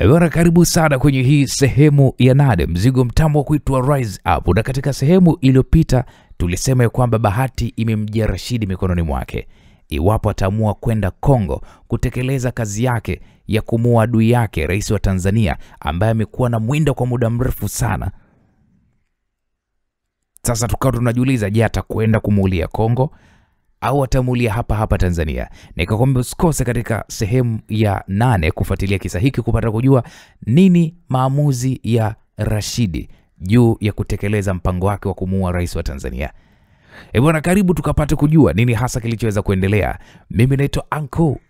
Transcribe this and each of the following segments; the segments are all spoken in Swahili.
Bwana, karibu sana kwenye hii sehemu ya 8, mzigo mtamu wa kuitwa Rise Up. Na katika sehemu iliyopita tulisema ya kwamba bahati imemjia Rashidi mikononi mwake iwapo ataamua kwenda Kongo kutekeleza kazi yake ya kumuua adui yake rais wa Tanzania ambaye amekuwa na mwinda kwa muda mrefu sana. Sasa tukao tunajiuliza, je, atakwenda kumuulia Kongo au atamulia hapa hapa Tanzania? Nikakwambia usikose katika sehemu ya 8 kufuatilia kisa hiki kupata kujua nini maamuzi ya Rashidi juu ya kutekeleza mpango wake wa kumuua rais wa Tanzania. Bwana, karibu tukapate kujua nini hasa kilichoweza kuendelea. Mimi naitwa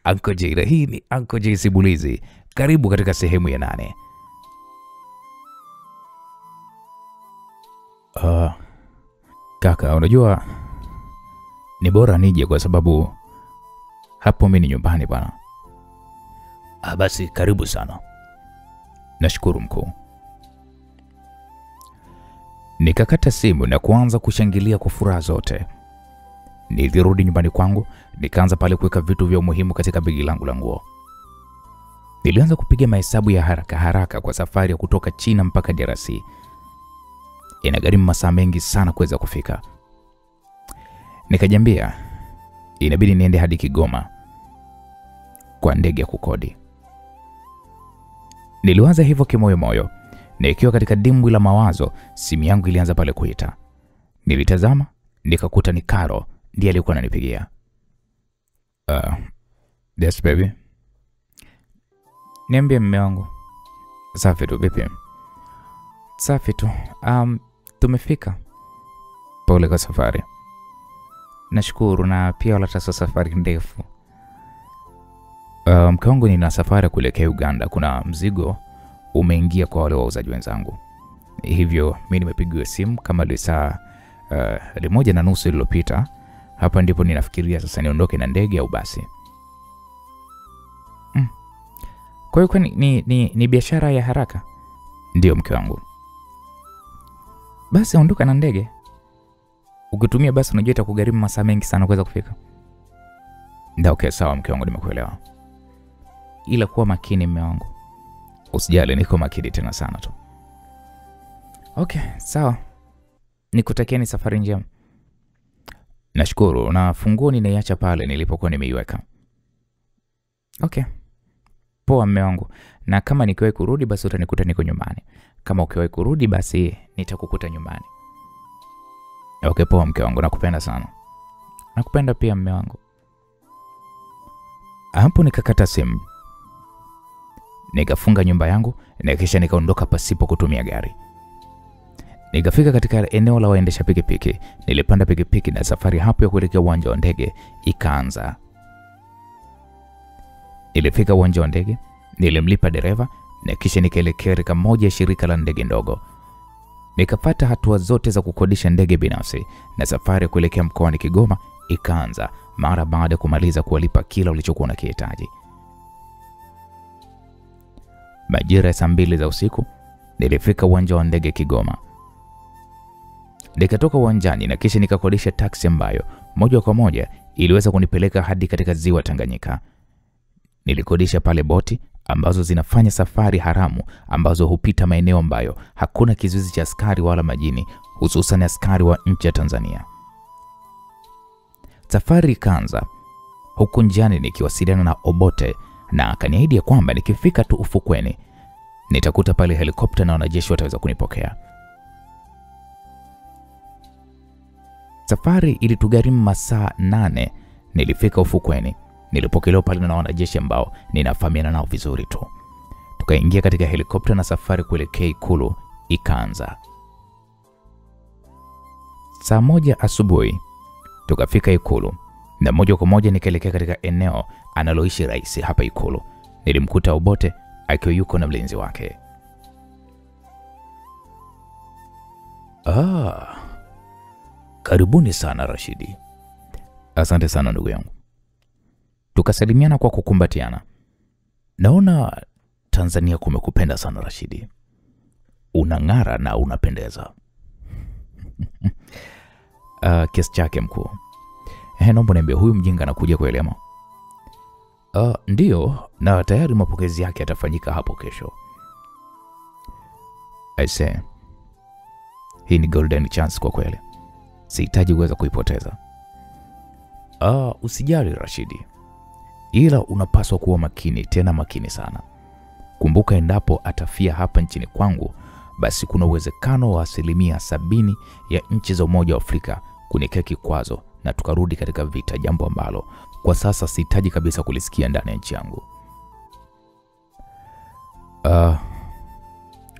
Uncle J na hii ni Uncle J Simulizi. Karibu katika sehemu ya 8. Kaka, unajua ni bora nije kwa sababu hapo mimi ni nyumbani bwana. Basi karibu sana. Nashukuru mkuu. Nikakata simu na kuanza kushangilia kwa furaha zote. Nilirudi nyumbani kwangu, nikaanza pale kuweka vitu vya muhimu katika begi langu la nguo. Nilianza kupiga mahesabu ya haraka kwa safari ya kutoka China mpaka DRC. Inagharimu masaa mengi sana kuweza kufika. Nikajambia inabidi niende hadi Kigoma kwa ndege ya kukodi. Niliwaza hivyo kimoyo, na ikiwa katika dimbwi la mawazo, simu yangu ilianza pale kuita. Nilitazama, nikakuta ni Karo ndiye alikuwa ananipigia. Yes baby. Niambie mume wangu. Safi tu, vipi? Safi tu. Tumefika. Pole kwa safari. Nashukuru, na pia wala tasa safari ndefu. Mke wangu nina safari kuelekea Uganda. Kuna mzigo umeingia kwa wale wauzaji wenzangu. Hivyo mimi nimepigiwa simu kama saa 1:30 iliyopita. Hapa ndipo ninafikiria sasa niondoke na ndege au basi. Kwa hiyo ni biashara ya haraka? Ndio mke wangu. Basi ondoka na ndege. Ukitumia basi unajua itakugharimu masaa mengi sana kuweza kufika. Ndio, okay, sawa mke wangu, nimekuelewa. Ila kuwa makini mume wangu. Usijali, niko makini tena sana tu. Okay, sawa. Nikutakieni safari njema. Nashukuru, na funguo ninaiacha pale nilipokuwa nimeiweka. Okay. Poa mume wangu. Na kama nikiwahi kurudi basi utanikuta niko nyumbani. Kama ukiwahi kurudi basi nitakukuta nyumbani. Okay, poa mke wangu, nakupenda sana. Nakupenda pia mume wangu. Hapo nikakata simu. Nikafunga nyumba yangu na kisha nikaondoka pasipo kutumia gari. Nikafika katika eneo la waendesha pikipiki. Nilipanda pikipiki na safari hapo ya kuelekea uwanja wa ndege ikaanza. Nilifika uwanja wa ndege, nilimlipa dereva na kisha nikaelekea katika moja ya shirika la ndege ndogo. Nikapata hatua zote za kukodisha ndege binafsi na safari ya kuelekea mkoani Kigoma ikaanza mara baada ya kumaliza kuwalipa kila ulichokuwa unakihitaji. Majira ya saa 2 za usiku nilifika uwanja wa ndege Kigoma. Nikatoka uwanjani na kisha nikakodisha taksi ambayo moja kwa moja iliweza kunipeleka hadi katika ziwa Tanganyika. Nilikodisha pale boti ambazo zinafanya safari haramu ambazo hupita maeneo ambayo hakuna kizuizi cha askari wala majini, hususan askari wa nchi ya Tanzania. Safari ikaanza, huku njiani nikiwasiliana na Obote na akaniahidi ya kwamba nikifika tu ufukweni nitakuta pale helikopta na wanajeshi wataweza kunipokea. Safari ilitugharimu masaa 8. Nilifika ufukweni. Nilipokelewa pale na wanajeshi ambao ninafahamiana nao vizuri tu. Tukaingia katika helikopta na safari kuelekea Ikulu ikaanza. Saa 1 asubuhi tukafika Ikulu na moja kwa moja nikaelekea katika eneo analoishi rais hapa Ikulu. Nilimkuta Obote akiwa yuko na mlinzi wake. Karibuni sana Rashidi. Asante sana ndugu yangu. Tukasalimiana kwa kukumbatiana. Naona Tanzania kumekupenda sana Rashidi. Unang'ara na unapendeza. Kiasi chake mkuu. Naomba niambie huyu mjinga anakuja kweli ama? Ndiyo, na tayari mapokezi yake yatafanyika hapo kesho. Aise, hii ni golden chance kwa kweli. Sihitaji kuweza kuipoteza. Usijali Rashidi. Ila unapaswa kuwa makini, tena makini sana. Kumbuka endapo atafia hapa nchini kwangu, basi kuna uwezekano wa 70% ya nchi za Umoja wa Afrika kuniwekea kikwazo na tukarudi katika vita, jambo ambalo kwa sasa sihitaji kabisa kulisikia ndani ya nchi yangu.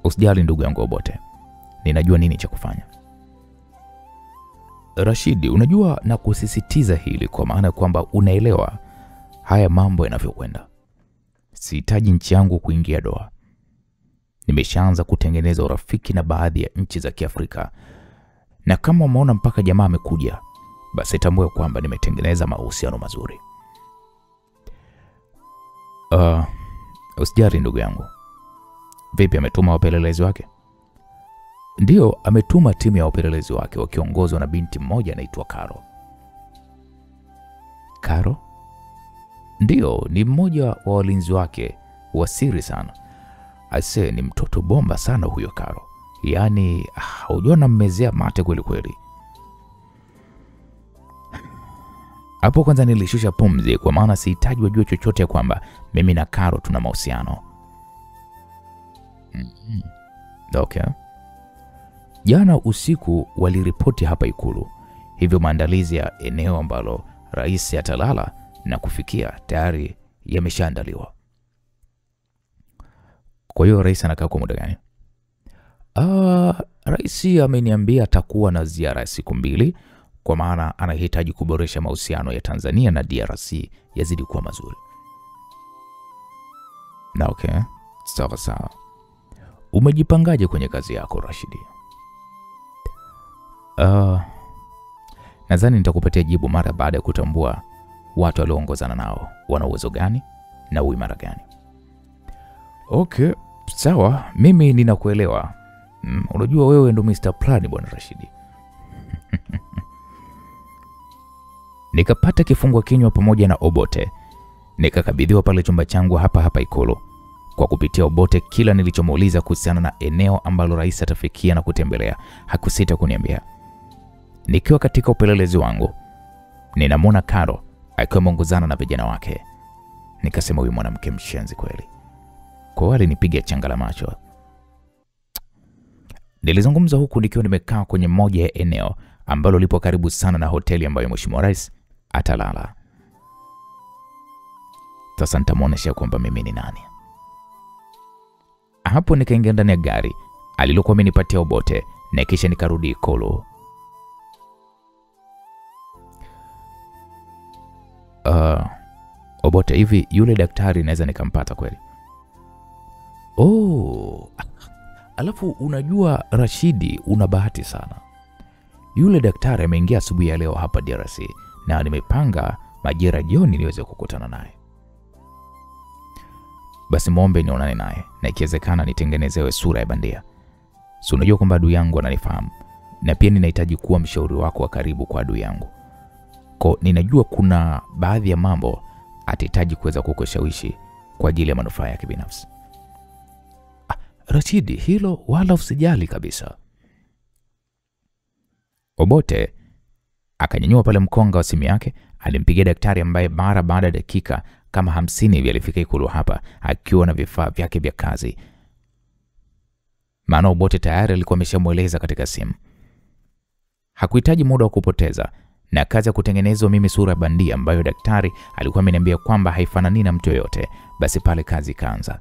Usijali ndugu yangu Obote. Ninajua nini cha kufanya. Rashidi, unajua na kusisitiza hili kwa maana kwamba unaelewa haya mambo yanavyokwenda. Sihitaji nchi yangu kuingia doa. Nimeshaanza kutengeneza urafiki na baadhi ya nchi za Kiafrika. Na kama umeona mpaka jamaa amekuja, basi tambue kwamba nimetengeneza mahusiano mazuri. Usijali ndugu yangu. Vipi, ametuma wapelelezi wake? Ndiyo, ametuma timu ya wapelelezi wake wakiongozwa na binti mmoja anaitwa Karo. Karo? Ndiyo, ni mmoja wa walinzi wake wa siri sana. Aise, ni mtoto bomba sana huyo Karo. Yaani, hujua nammezea mate kweli kweli. Hapo kwanza nilishusha pumzi kwa maana sihitaji wajue chochote kwamba mimi na Karo tuna mahusiano. Okay. Jana usiku waliripoti hapa Ikulu. Hivyo maandalizi ya eneo ambalo rais atalala na kufikia tayari yameshaandaliwa. Kwa hiyo rais anakaa kwa muda gani? Rais ameniambia atakuwa na ziara ya siku 2 kwa maana anahitaji kuboresha mahusiano ya Tanzania na DRC yazidi kuwa mazuri. Na okay, sawa. Umejipangaje kwenye kazi yako Rashidi? Nadhani nitakupatia jibu mara baada ya kutambua watu walioongozana nao wana uwezo gani na uimara gani. Okay, sawa, mimi ninakuelewa. Unajua wewe ndo Mr. Plan bwana Rashidi. Nikapata kifungua kinywa pamoja na Obote. Nikakabidhiwa pale chumba changu hapa Ikulu. Kwa kupitia Obote, kila nilichomuuliza kuhusiana na eneo ambalo rais atafikia na kutembelea, hakusita kuniambia. Nikiwa katika upelelezi wangu, ninamwona Karo akiwa ameongozana na vijana wake. Nikasema huyu mwanamke mshenzi kweli. Kwa wale nipiga changa la macho. Nilizungumza huku nikiwa nimekaa kwenye moja ya eneo ambalo lipo karibu sana na hoteli ambayo Mheshimiwa Rais atalala. Sasa nitamuonesha kwamba mimi ni nani. Hapo nikaingia ndani ya gari alilokuwa amenipatia Obote na kisha nikarudi Ikulu. Obote, hivi yule daktari naweza nikampata kweli? Alafu unajua Rashidi, una bahati sana. Yule daktari ameingia asubuhi ya leo hapa DRC na nimepanga majira jioni niweze kukutana naye. Basi muombe nionane naye na ikiwezekana nitengenezewe sura ya bandia. Si unajua kwamba adui yangu ananifahamu na pia ninahitaji kuwa mshauri wako wa karibu kwa adui yangu. Kwa ninajua kuna baadhi ya mambo atahitaji kuweza kukushawishi kwa ajili ya manufaa yake binafsi. Rashidi, hilo wala usijali kabisa. Obote akanyanyua pale mkonga wa simu yake, alimpigia daktari ambaye mara baada ya dakika kama 50 hivi alifika Ikulu hapa akiwa na vifaa vyake vya kazi. Maana Obote tayari alikuwa ameshamueleza katika simu. Hakuhitaji muda wa kupoteza na kazi ya kutengenezwa mimi sura bandia ambayo daktari alikuwa ameniambia kwamba haifanani na mtu yoyote, basi pale kazi ikaanza.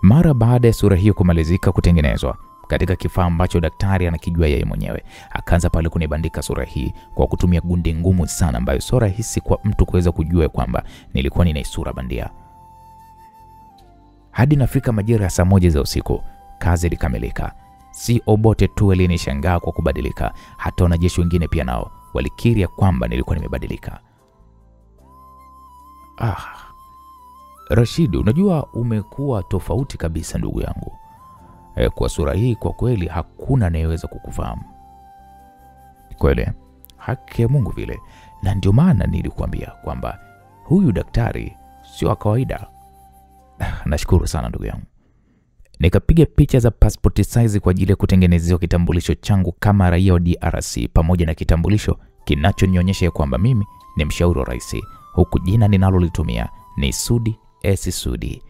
Mara baada ya sura hiyo kumalizika kutengenezwa katika kifaa ambacho daktari anakijua yeye mwenyewe, akaanza pale kunibandika sura hii kwa kutumia gundi ngumu sana ambayo sio rahisi kwa mtu kuweza kujua kwamba nilikuwa nina sura bandia. Hadi nafika majira ya saa 1 za usiku, kazi ilikamilika. Si Obote tu alinishangaa kwa kubadilika, hata wanajeshi wengine pia nao walikiri kwamba nilikuwa nimebadilika. Rashidi, unajua umekuwa tofauti kabisa ndugu yangu. Kwa sura hii kwa kweli hakuna anayeweza kukufahamu. Kweli, haki ya Mungu vile. Na ndio maana nilikuambia kwamba huyu daktari sio wa kawaida. Nashukuru sana ndugu yangu. Nikapiga picha za passport size kwa ajili ya kutengenezewa kitambulisho changu kama raia wa DRC pamoja na kitambulisho kinachonionyesha kwamba mimi ni mshauri wa rais, huku jina ninalolitumia ni Sudi S. Sudi.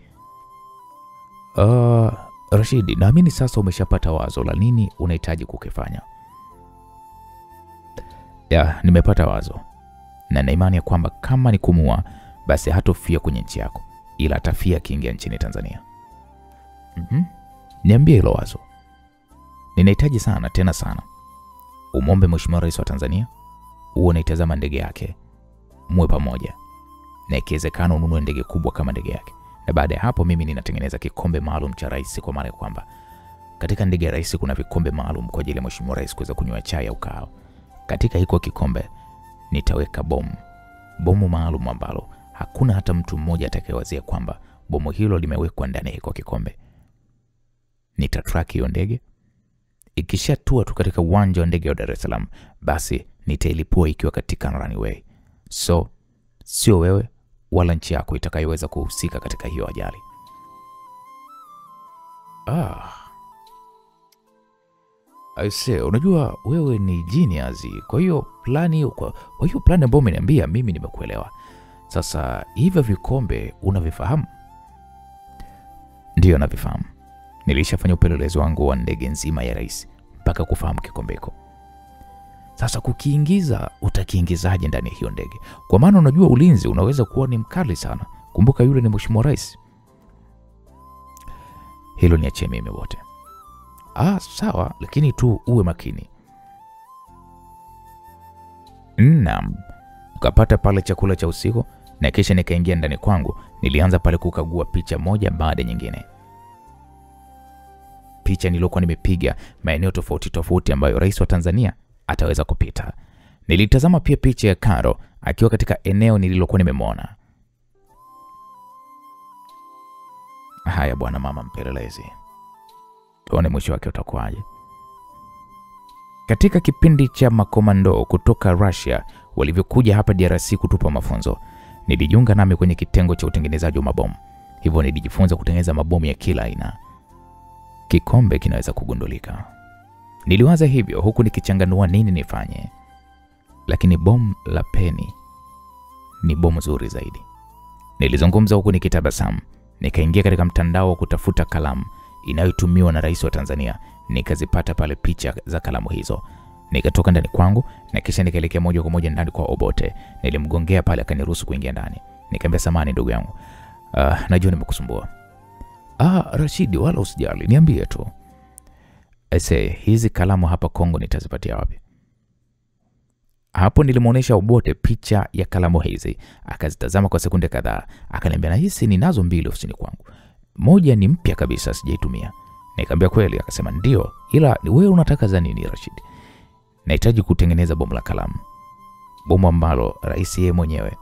Rashidi, naamini sasa umeshapata wazo la nini unahitaji kukifanya. Ya, nimepata wazo. Na naimani ya kwamba kama ni kumua, basi hatofia kwenye nchi yako, ila atafia akiingia nchini Tanzania. Niambie hilo wazo. Ninahitaji sana tena sana umombe Mheshimiwa Rais wa Tanzania uone itazama ndege yake, muwe pamoja, na ikiwezekana ununue ndege kubwa kama ndege yake. Na baada ya hapo mimi ninatengeneza kikombe maalum cha rais, kwa maana kwamba katika ndege ya rais kuna vikombe maalum kwa ajili ya Mheshimiwa Rais kuweza kunywa chai au kahawa. Katika hiko kikombe nitaweka bomu maalum ambalo hakuna hata mtu mmoja atakayewazia kwamba bomu hilo limewekwa ndani ya hiko kikombe. Nitatrack hiyo ndege. Ikishatua tu katika uwanja wa ndege wa Dar es Salaam, basi nitailipua ikiwa katika runway. So sio wewe wala nchi yako itakayoweza kuhusika katika hiyo ajali. I say, unajua wewe ni genius. Kwa hiyo plani ambayo umeniambia mimi nimekuelewa. Sasa hivyo vikombe unavifahamu? Ndio navifahamu. Nilishafanya upelelezi wangu wa ndege nzima ya rais mpaka kufahamu kikombe hiko. Sasa kukiingiza, utakiingizaje ndani ya hiyo ndege? Kwa maana unajua ulinzi unaweza kuwa ni mkali sana. Kumbuka yule ni Mheshimiwa Rais. Hilo niachie mimi wote. Sawa, lakini tu uwe makini. Naam. Ukapata pale chakula cha usiku na kisha nikaingia ndani kwangu. Nilianza pale kukagua picha moja baada nyingine. Picha nilokuwa nimepiga maeneo tofauti ambayo rais wa Tanzania ataweza kupita. Nilitazama pia picha ya Karo akiwa katika eneo nililokuwa nimemwona. Haya bwana mama mpelelezi, tuone mwisho wake utakuwaje. Katika kipindi cha makomando kutoka Russia walivyokuja hapa DRC kutupa mafunzo, nilijiunga nami kwenye kitengo cha utengenezaji wa mabomu. Hivyo nilijifunza kutengeneza mabomu ya kila aina. Kikombe kinaweza kugundulika. Niliwaza hivyo huku nikichanganua nini nifanye. Lakini bomu la peni ni bomu zuri zaidi. Nilizungumza huku nikitabasamu. Nikaingia katika mtandao wa kutafuta kalamu inayotumiwa na rais wa Tanzania. Nikazipata pale picha za kalamu hizo. Nikatoka ndani kwangu na kisha nikaelekea moja kwa moja ndani kwa Obote. Nilimgongea pale akaniruhusu kuingia ndani. Nikamwambia samahani ndugu yangu, najua nimekusumbua. Rashidi, wala usijali, niambie tu. Hizi kalamu hapa Kongo nitazipatia wapi? Hapo nilimuonesha Obote picha ya kalamu hizi. Akazitazama kwa sekunde kadhaa. Akaniambia nahisi ninazo 2 ofisini kwangu. Moja ni mpya kabisa sijaitumia. Nikamwambia kweli? Akasema ndio, ila wewe unataka za nini Rashidi? Nahitaji kutengeneza bomu la kalamu. Bomu ambalo rais yeye mwenyewe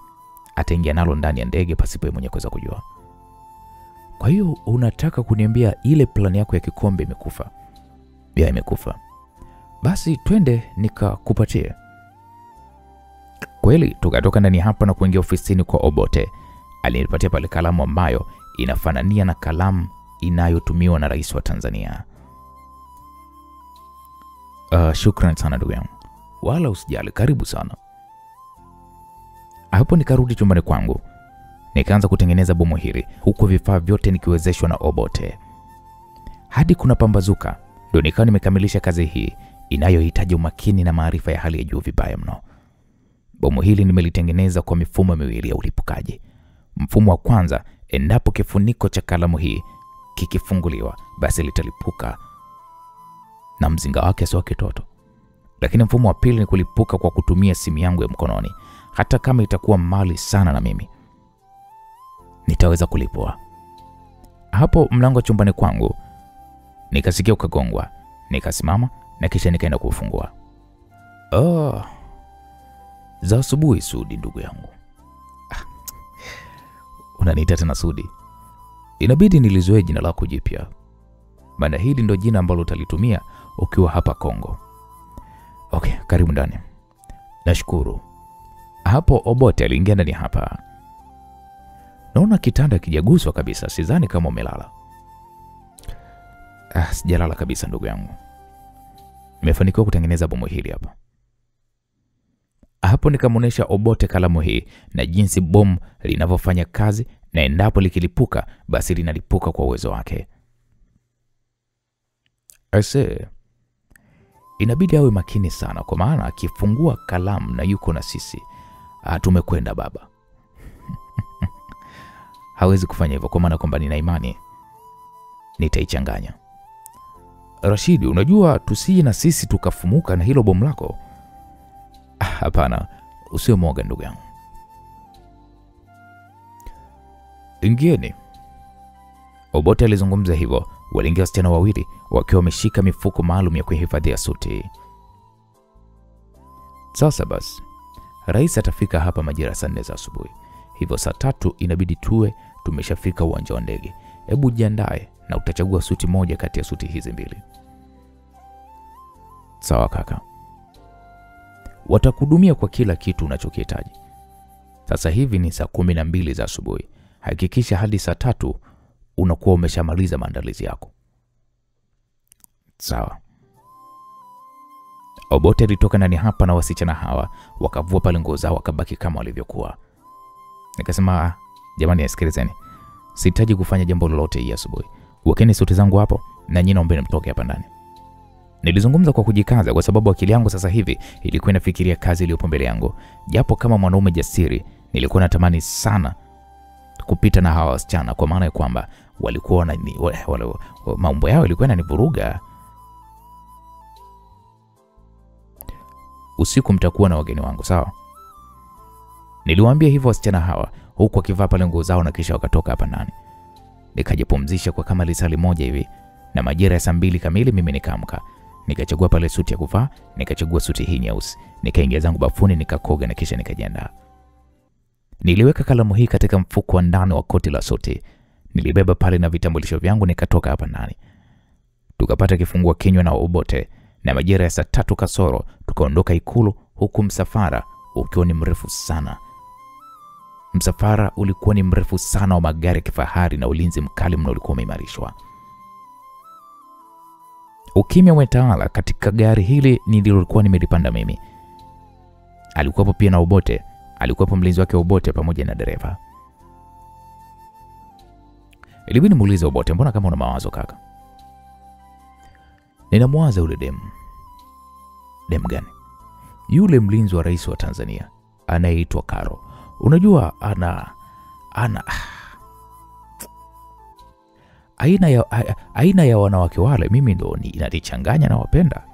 ataingia nalo ndani ya ndege pasipo yeye mwenyewe kuweza kujua. Kwa hiyo unataka kuniambia ile plani yako ya kikombe imekufa? Ya, imekufa. Basi twende nikakupatie. Kweli tukatoka ndani hapa na kuingia ofisini kwa Obote. Alinipatia pale kalamu ambayo inafanania na kalamu inayotumiwa na rais wa Tanzania. Shukrani sana ndugu yangu. Wala usijali, karibu sana. Hapo nikarudi chumbani kwangu. Nikaanza kutengeneza bomu hili huku vifaa vyote nikiwezeshwa na Obote. Hadi kuna pambazuka ndio nikawa nimekamilisha kazi hii inayohitaji umakini na maarifa ya hali ya juu vibaya mno. Bomu hili nimelitengeneza kwa mifumo miwili ya ulipukaji. Mfumo wa kwanza, endapo kifuniko cha kalamu hii kikifunguliwa, basi litalipuka na mzinga wake sio kitoto. Lakini mfumo wa pili ni kulipuka kwa kutumia simu yangu ya mkononi. Hata kama itakuwa mali sana na mimi nitaweza kulipua. Hapo mlango chumbani kwangu nikasikia ukagongwa. Nikasimama na kisha nikaenda kufungua. Za asubuhi Sudi ndugu yangu. Unaniita tena Sudi? Inabidi nilizoe jina lako jipya. Maana hili ndo jina ambalo utalitumia ukiwa hapa Kongo. Okay, karibu ndani. Nashukuru. Hapo Obote aliingia ndani hapa. naona kitanda kijaguswa kabisa, sidhani kama umelala. Sijalala kabisa ndugu yangu. Nimefanikiwa kutengeneza bomu hili hapa. Hapo nikamuonesha Obote kalamu hii na jinsi bomu linavyofanya kazi, na endapo likilipuka basi linalipuka kwa uwezo wake. Ase, inabidi awe makini sana, kwa maana akifungua kalamu na yuko na sisi, tumekwenda baba. Hawezi kufanya hivyo, kwa maana kwamba nina imani nitaichanganya. Rashidi, unajua tusije na sisi tukafumuka na hilo bomu lako. Hapana, usiwe mwoga ndugu yangu. Ingieni. Obote alizungumza hivyo. Waliingia wasichana wawili wakiwa wameshika mifuko maalum ya kuhifadhia suti. Sasa basi, rais atafika hapa majira saa 4 za asubuhi. Hivyo saa 3 inabidi tuwe tumeshafika uwanja wa ndege. Hebu jiandae na utachagua suti moja kati ya suti hizi mbili. Sawa kaka. Watakudumia kwa kila kitu unachokihitaji. Sasa hivi ni saa 12 za asubuhi. Hakikisha hadi saa 3 unakuwa umeshamaliza maandalizi yako. Sawa. Obote alitoka ndani hapa na wasichana hawa wakavua pale nguo zao, wakabaki kama walivyokuwa. Nikasema, jamani asikilizeni, sihitaji kufanya jambo lolote hii asubuhi. Wekeni suti zangu hapo na nyinyi naomba mtoke hapa ndani. Nilizungumza kwa kujikaza kwa sababu akili yangu sasa hivi ilikuwa inafikiria kazi iliyopo mbele yangu. Japo kama mwanaume jasiri, nilikuwa natamani sana kupita na hawa wasichana, kwa maana ya kwamba walikuwa na mambo yao ilikuwa inanivuruga. Usiku mtakuwa na wageni wangu, sawa? Niliwaambia hivyo wasichana hawa huku wakivaa pale nguo zao, na kisha wakatoka hapa ndani. Nikajipumzisha kwa kama lisali moja hivi, na majira ya saa 2 kamili mimi nikaamka. Nikachagua pale suti ya kuvaa, nikachagua suti hii nyeusi, nikaingia zangu bafuni, nikakoga na kisha nikajiandaa. Niliweka kalamu hii katika mfuko wa ndani wa koti la suti. Nilibeba pale na vitambulisho vyangu, nikatoka hapa ndani. Tukapata kifungua kinywa na Obote, na majira ya saa 3 kasoro tukaondoka Ikulu, huku msafara ukiwa ni mrefu sana. Msafara ulikuwa ni mrefu sana wa magari ya kifahari na ulinzi mkali mno ulikuwa umeimarishwa. Ukimya umetawala katika gari hili nililikuwa nimelipanda mimi. Alikuwepo pia na Obote, alikuwepo mlinzi wake Obote pamoja na dereva. Ilibidi nimuulize Obote, mbona kama una mawazo kaka? Ninamwaza yule demu. Demu gani? Yule mlinzi wa rais wa Tanzania anayeitwa Karo. Unajua aina ya wanawake wale mimi ndo inanichanganya na wapenda.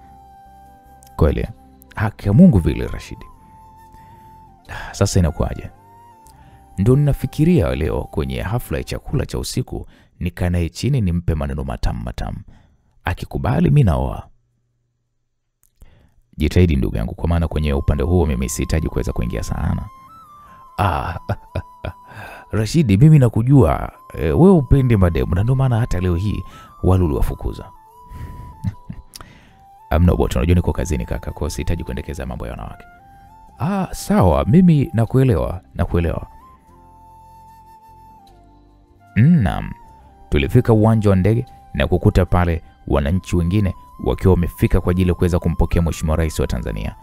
Kweli? Haki ya Mungu vile Rashidi. Sasa inakuaje? Ndio ninafikiria leo kwenye hafla ya chakula cha usiku nikanae chini nimpe maneno matamu. Akikubali mimi naoa. Jitahidi ndugu yangu, kwa maana kwenye upande huo mimi sihitaji kuweza kuingia sana. Rashidi, mimi nakujua wewe upende mademu, na ndio maana hata leo hii wale uliwafukuza. Amna Obote, unajua niko kazini kaka, kwa sihitaji kuendekeza mambo ya wanawake. Sawa, mimi nakuelewa. Naam. Tulifika uwanja wa ndege na kukuta pale wananchi wengine wakiwa wamefika kwa ajili ya kuweza kumpokea Mheshimiwa Rais wa Tanzania.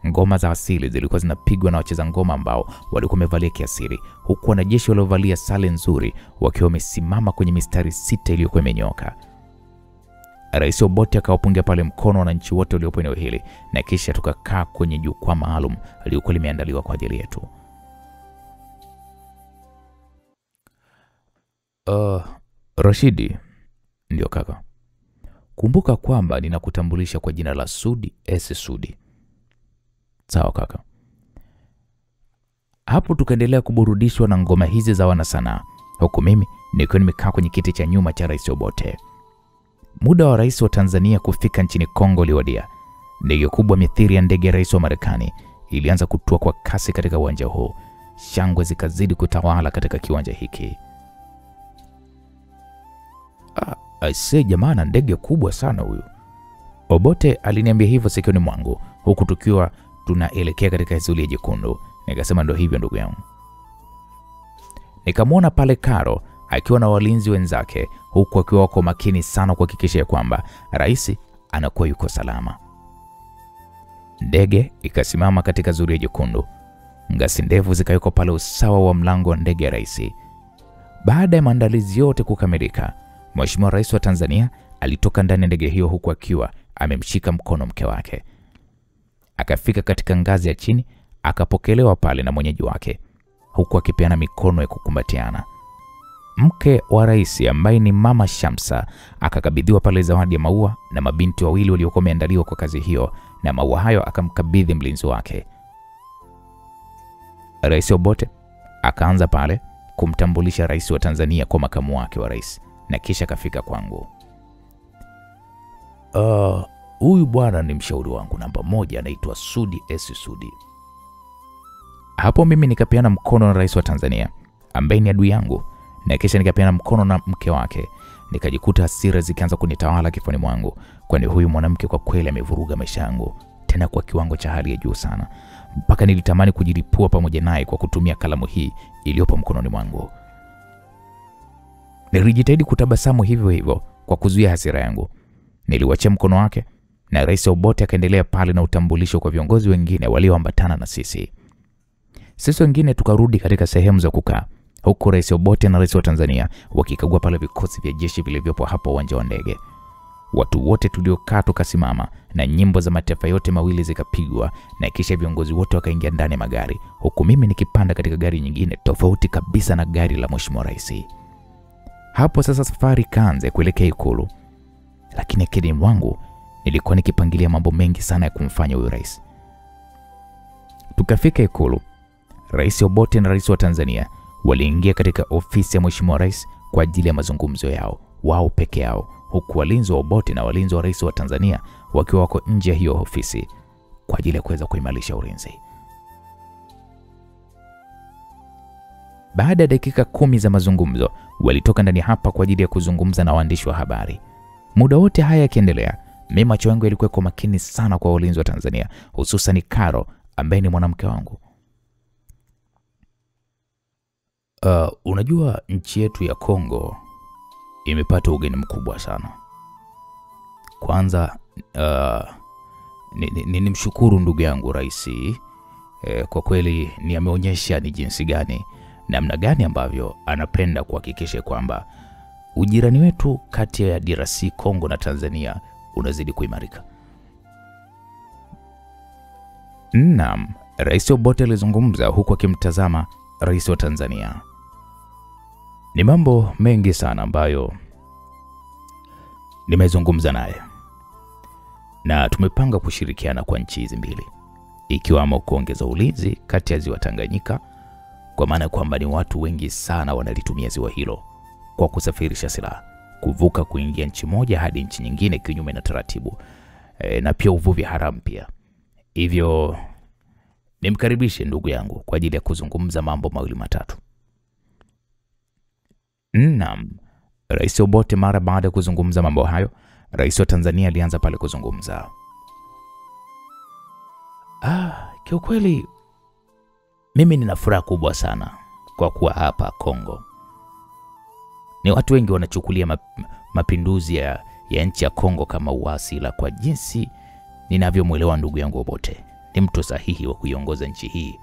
Ngoma za asili zilikuwa zinapigwa na wacheza ngoma ambao walikuwa wamevalia kiasili, huku wanajeshi waliovalia sare nzuri wakiwa wamesimama kwenye mistari 6 iliyokuwa imenyooka. Rais Obote akawapungia pale mkono wananchi wote waliopo eneo hili, na kisha tukakaa kwenye jukwaa maalum lililokuwa limeandaliwa kwa ajili yetu. Rashidi, ndio kaka. Kumbuka kwamba ninakutambulisha kwa jina la Sudi S. Sudi. Sawa kaka. Hapo tukaendelea kuburudishwa na ngoma hizi za wanasanaa, huku mimi nikiwa nimekaa kwenye kiti cha nyuma cha Rais Obote. Muda wa rais wa Tanzania kufika nchini Kongo uliwadia. Ndege kubwa mithili ya ndege ya rais wa Marekani ilianza kutua kwa kasi katika uwanja huu. Shangwe zikazidi kutawala katika kiwanja hiki. Aisee jamani, ndege kubwa sana huyu. Obote aliniambia hivyo sikioni mwangu, huku tukiwa tunaelekea katika zulia jekundu. Nikasema ndio hivyo ndugu yangu. Nikamwona pale Karo akiwa na walinzi wenzake, huku akiwa wako makini sana kuhakikisha kwamba rais anakuwa yuko salama. Ndege ikasimama katika zulia jekundu. Ngazi ndefu zikawekwa pale usawa wa mlango wa ndege ya rais. Baada ya maandalizi yote kukamilika, Mheshimiwa Rais wa Tanzania alitoka ndani ya ndege hiyo huku akiwa amemshika mkono mke wake. Akafika katika ngazi ya chini, akapokelewa pale na mwenyeji wake, huku akipeana mikono ya kukumbatiana. Mke wa rais ambaye ni Mama Shamsa akakabidhiwa pale zawadi ya maua na mabinti wawili waliokuwa wameandaliwa kwa kazi hiyo, na maua hayo akamkabidhi mlinzi wake. Rais Obote akaanza pale kumtambulisha rais wa Tanzania kwa makamu wake wa rais, na kisha kafika kwangu. Huyu bwana ni mshauri wangu namba 1, anaitwa Sudi S. Sudi. Hapo mimi nikapeana mkono na rais wa Tanzania ambaye ni adui yangu, na kisha nikapeana mkono na mke wake. Nikajikuta hasira zikianza kunitawala kifuani mwangu, kwani huyu mwanamke kwa kweli amevuruga maisha yangu, tena kwa kiwango cha hali ya juu sana, mpaka nilitamani kujilipua pamoja naye kwa kutumia kalamu hii iliyopo mkononi mwangu. Nilijitahidi kutabasamu hivyo hivyo kwa kuzuia hasira yangu. Niliwachia mkono wake na Rais Obote akaendelea pale na utambulisho kwa viongozi wengine walioambatana na sisi. Sisi wengine tukarudi katika sehemu za kukaa, huku Rais Obote na rais wa Tanzania wakikagua pale vikosi vya jeshi vilivyopo hapo uwanja wa ndege. Watu wote tuliokaa tukasimama na nyimbo za mataifa yote mawili zikapigwa, na kisha viongozi wote wakaingia ndani ya magari, huku mimi nikipanda katika gari nyingine tofauti kabisa na gari la Mheshimiwa Rais. Hapo sasa safari kaanze kuelekea Ikulu, lakini akilini mwangu nilikuwa nikipangilia mambo mengi sana ya kumfanya huyu rais. Tukafika Ikulu. Rais Obote na rais wa Tanzania waliingia katika ofisi ya Mheshimiwa Rais kwa ajili ya mazungumzo yao, wao peke yao, huku walinzi wa Obote na walinzi wa rais wa Tanzania wakiwa wako nje ya hiyo ofisi kwa ajili ya kuweza kuimarisha ulinzi. Baada ya dakika 10 za mazungumzo, walitoka ndani hapa kwa ajili ya kuzungumza na waandishi wa habari. Muda wote haya yakiendelea, mimi macho yangu yalikuwa kwa makini sana kwa walinzi wa Tanzania, hususan Karo ambaye ni mwanamke wangu. Unajua nchi yetu ya Kongo imepata ugeni mkubwa sana. Kwanza nimshukuru ndugu yangu rais, kwa kweli ni ameonyesha ni jinsi gani, namna gani ambavyo anapenda kuhakikisha kwamba ujirani wetu kati ya DRC Kongo na Tanzania unazidi kuimarika. Naam, Rais Obote alizungumza huku akimtazama rais wa Tanzania. Ni mambo mengi sana ambayo nimezungumza naye, na tumepanga kushirikiana kwa nchi hizi mbili, ikiwamo kuongeza ulinzi kati ya ziwa Tanganyika, kwa maana kwamba ni watu wengi sana wanalitumia ziwa hilo kwa kusafirisha silaha, kuvuka kuingia nchi moja hadi nchi nyingine kinyume na taratibu, na pia uvuvi haramu pia. Hivyo nimkaribishe ndugu yangu kwa ajili ya kuzungumza mambo mawili matatu. Naam, Rais Obote mara baada ya kuzungumza mambo hayo, rais wa Tanzania alianza pale kuzungumza. Kiukweli mimi nina furaha kubwa sana kwa kuwa hapa Kongo. Ni watu wengi wanachukulia mapinduzi ya nchi ya Kongo kama uasi, la kwa jinsi ninavyomuelewa ndugu yangu Obote ni mtu sahihi wa kuiongoza nchi hii,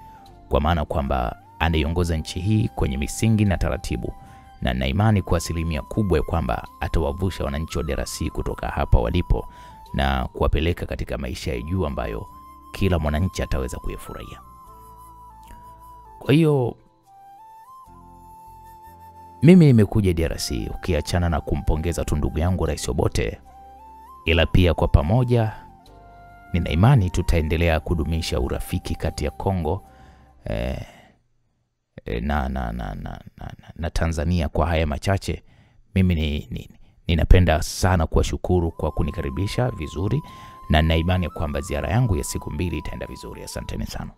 kwa maana kwamba anaiongoza nchi hii kwenye misingi na taratibu, na na imani kwa asilimia kubwa kwamba atawavusha wananchi wa DRC kutoka hapa walipo na kuwapeleka katika maisha ya juu ambayo kila mwananchi ataweza kuyafurahia. Kwa hiyo mimi nimekuja DRC ukiachana na kumpongeza tu ndugu yangu Rais Obote, ila pia kwa pamoja nina imani tutaendelea kudumisha urafiki kati ya Kongo na Tanzania. Kwa haya machache, mimi ninapenda sana kuwashukuru kwa kunikaribisha vizuri, na nina imani kwamba ziara yangu ya siku 2 itaenda vizuri. Asanteni sana.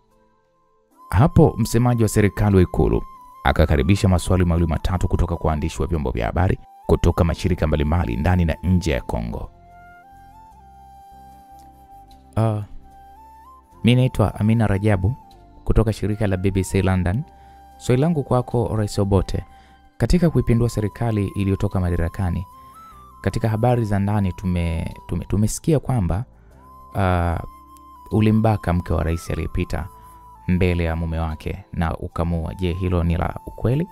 Hapo msemaji wa serikali wa Ikulu akakaribisha maswali mawili matatu kutoka kwa waandishi wa vyombo vya habari kutoka mashirika mbalimbali ndani na nje ya Kongo. Mimi naitwa Amina Rajabu kutoka shirika la BBC London, Swali langu kwako Rais Obote, katika kuipindua serikali iliyotoka madarakani, katika habari za ndani tumesikia kwamba ulimbaka mke wa rais aliyepita mbele ya mume wake na ukamua. Je, hilo ni la ukweli?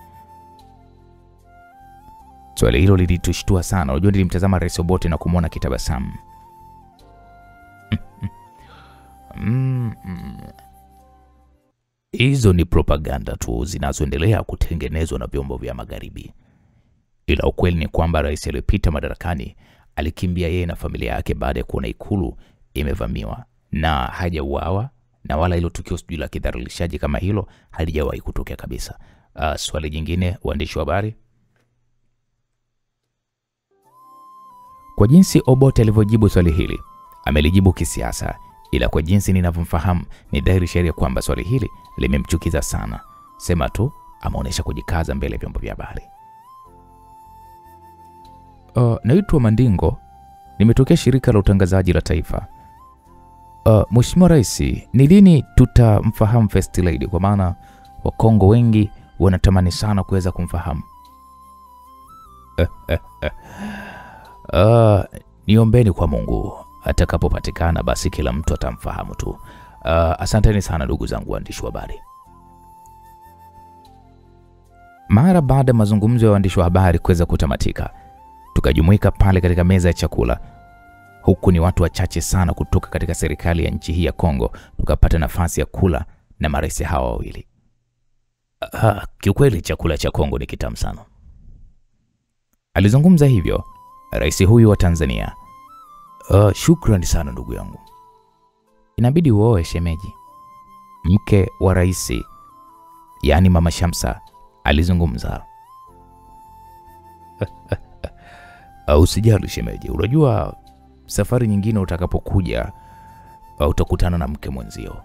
Swali hilo lilitushtua sana. Unajua nilimtazama Rais Obote na kumuona kitabasamu. Hizo ni propaganda tu zinazoendelea kutengenezwa na vyombo vya magharibi. Ila ukweli ni kwamba rais aliyepita madarakani alikimbia yeye na familia yake baada ya kuona ikulu imevamiwa, na hajauawa, na wala hilo tukio sijui la kidhalilishaji kama hilo halijawahi kutokea kabisa. Swali jingine, waandishi wa habari. Kwa jinsi Obote alivyojibu swali hili, amelijibu kisiasa, ila kwa jinsi ninavyomfahamu ni dhahiri sheria kwamba swali hili limemchukiza sana. Sema tu ameonyesha kujikaza mbele ya vyombo vya habari. Naitwa Mandingo, nimetokea shirika la utangazaji la taifa. Mheshimiwa Rais, ni lini tutamfahamu First Lady? Kwa maana Wakongo wengi wanatamani sana kuweza kumfahamu. Niombeni kwa Mungu, atakapopatikana basi kila mtu atamfahamu tu. Asanteni sana ndugu zangu waandishi wa habari. Mara baada ya mazungumzo ya waandishi wa habari kuweza kutamatika, tukajumuika pale katika meza ya chakula. Huku ni watu wachache sana kutoka katika serikali ya nchi hii ya Kongo, tukapata nafasi ya kula na marais hawa wawili. Kiukweli chakula cha Kongo ni kitamu sana. Alizungumza hivyo rais huyu wa Tanzania. Shukrani sana ndugu yangu. Inabidi uoe shemeji, mke wa rais, yani Mama Shamsa alizungumza. Usijali shemeji, unajua safari nyingine utakapokuja utakutana na mke mwenzio.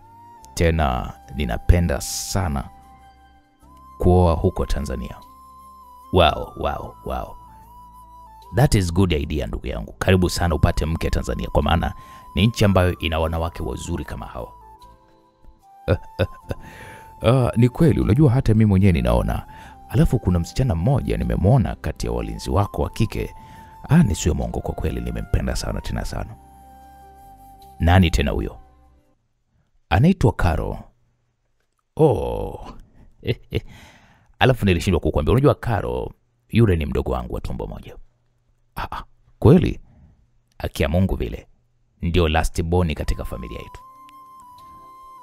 Tena ninapenda sana kuoa huko Tanzania. Wow. That is good idea ndugu yangu. Karibu sana upate mke Tanzania, kwa maana ni nchi ambayo ina wanawake wazuri kama hao. Ni kweli, unajua hata mimi mwenyewe ninaona. Alafu kuna msichana mmoja nimemwona kati ya walinzi wako wa kike. Nisiwe mongo, kwa kweli nimempenda sana tena sana. Nani tena huyo? Anaitwa Karo. Alafu nilishindwa kukuambia, unajua Karo yule ni mdogo wangu wa tumbo moja. Kweli? Akia Mungu vile. Ndio last born katika familia yetu.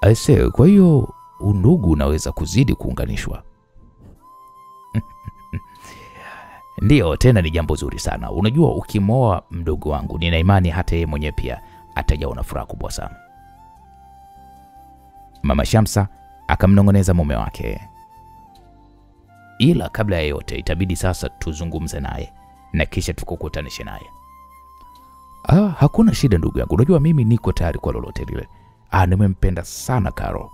Aise, kwa hiyo undugu unaweza kuzidi kuunganishwa. Ndio, tena ni jambo zuri sana. Unajua ukimoa mdogo wangu, nina imani hata yeye mwenyewe pia atajawa na furaha kubwa sana. Mama Shamsa akamnongoneza mume wake. Ila kabla ya yote itabidi sasa tuzungumze naye na kisha tukukutanishe naye. Hakuna shida ndugu yangu. Unajua mimi niko tayari kwa lolote lile. Nimempenda sana Karo.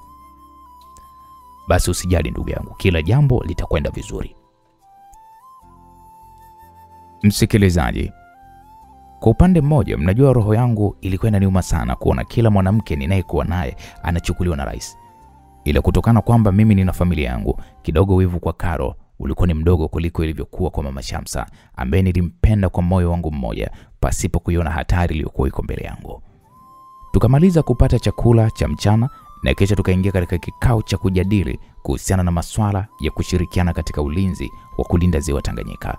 Basi usijali ndugu yangu, kila jambo litakwenda vizuri. Msikilizaji, kwa upande mmoja, mnajua roho yangu ilikuwa inaniuma sana kuona kila mwanamke ninayekuwa naye anachukuliwa na rais. Ila kutokana kwamba mimi nina familia yangu, kidogo wivu kwa Karo ulikuwa ni mdogo kuliko ilivyokuwa kwa Mama Shamsa, ambaye nilimpenda kwa moyo wangu mmoja pasipo kuiona hatari iliyokuwa iko mbele yangu. Tukamaliza kupata chakula cha mchana na kisha tukaingia katika kikao cha kujadili kuhusiana na masuala ya kushirikiana katika ulinzi wa kulinda ziwa Tanganyika.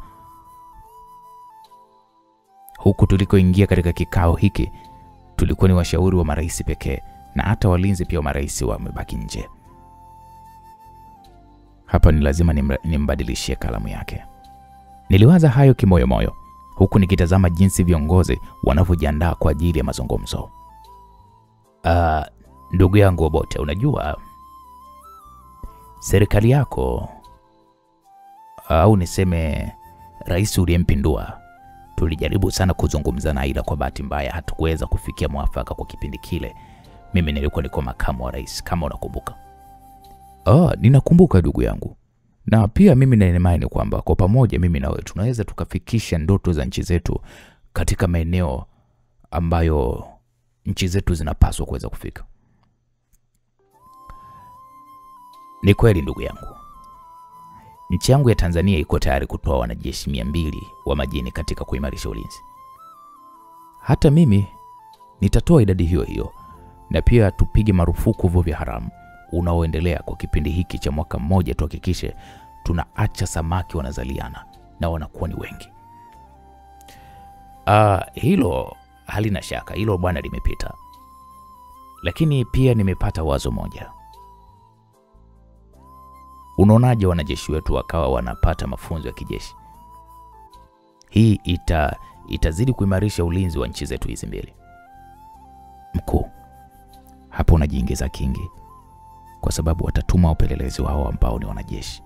Huku tulikoingia katika kikao hiki, tulikuwa ni washauri wa marais pekee, na hata walinzi pia wa marais wamebaki nje. Hapa ni lazima nimbadilishie kalamu yake. Niliwaza hayo kimoyo moyo, huku nikitazama jinsi viongozi wanavyojiandaa kwa ajili ya mazungumzo. Ndugu yangu Obote, unajua serikali yako, au niseme rais uliyempindua, tulijaribu sana kuzungumza na, ila kwa bahati mbaya hatukuweza kufikia mwafaka kwa kipindi kile. Mimi nilikuwa niko makamu wa rais, kama unakumbuka. Ninakumbuka ndugu yangu. Na pia mimi na imani kwamba kwa pamoja mimi na wewe tunaweza tukafikisha ndoto za nchi zetu katika maeneo ambayo nchi zetu zinapaswa kuweza kufika. Ni kweli ndugu yangu. Nchi yangu ya Tanzania iko tayari kutoa wanajeshi 200 wa majini katika kuimarisha ulinzi. Hata mimi nitatoa idadi hiyo hiyo, na pia tupige marufuku uvuvi haramu unaoendelea kwa kipindi hiki cha mwaka mmoja. Tuhakikishe tunaacha samaki wanazaliana na wanakuwa ni wengi. Hilo halina shaka, hilo bwana limepita. Lakini pia nimepata wazo moja. Unaonaje wanajeshi wetu wakawa wanapata mafunzo ya kijeshi? Hii itazidi kuimarisha ulinzi wa nchi zetu hizi mbili. Mkuu, hapo unajiingiza kingi, kwa sababu watatuma upelelezi wao ambao ni wanajeshi.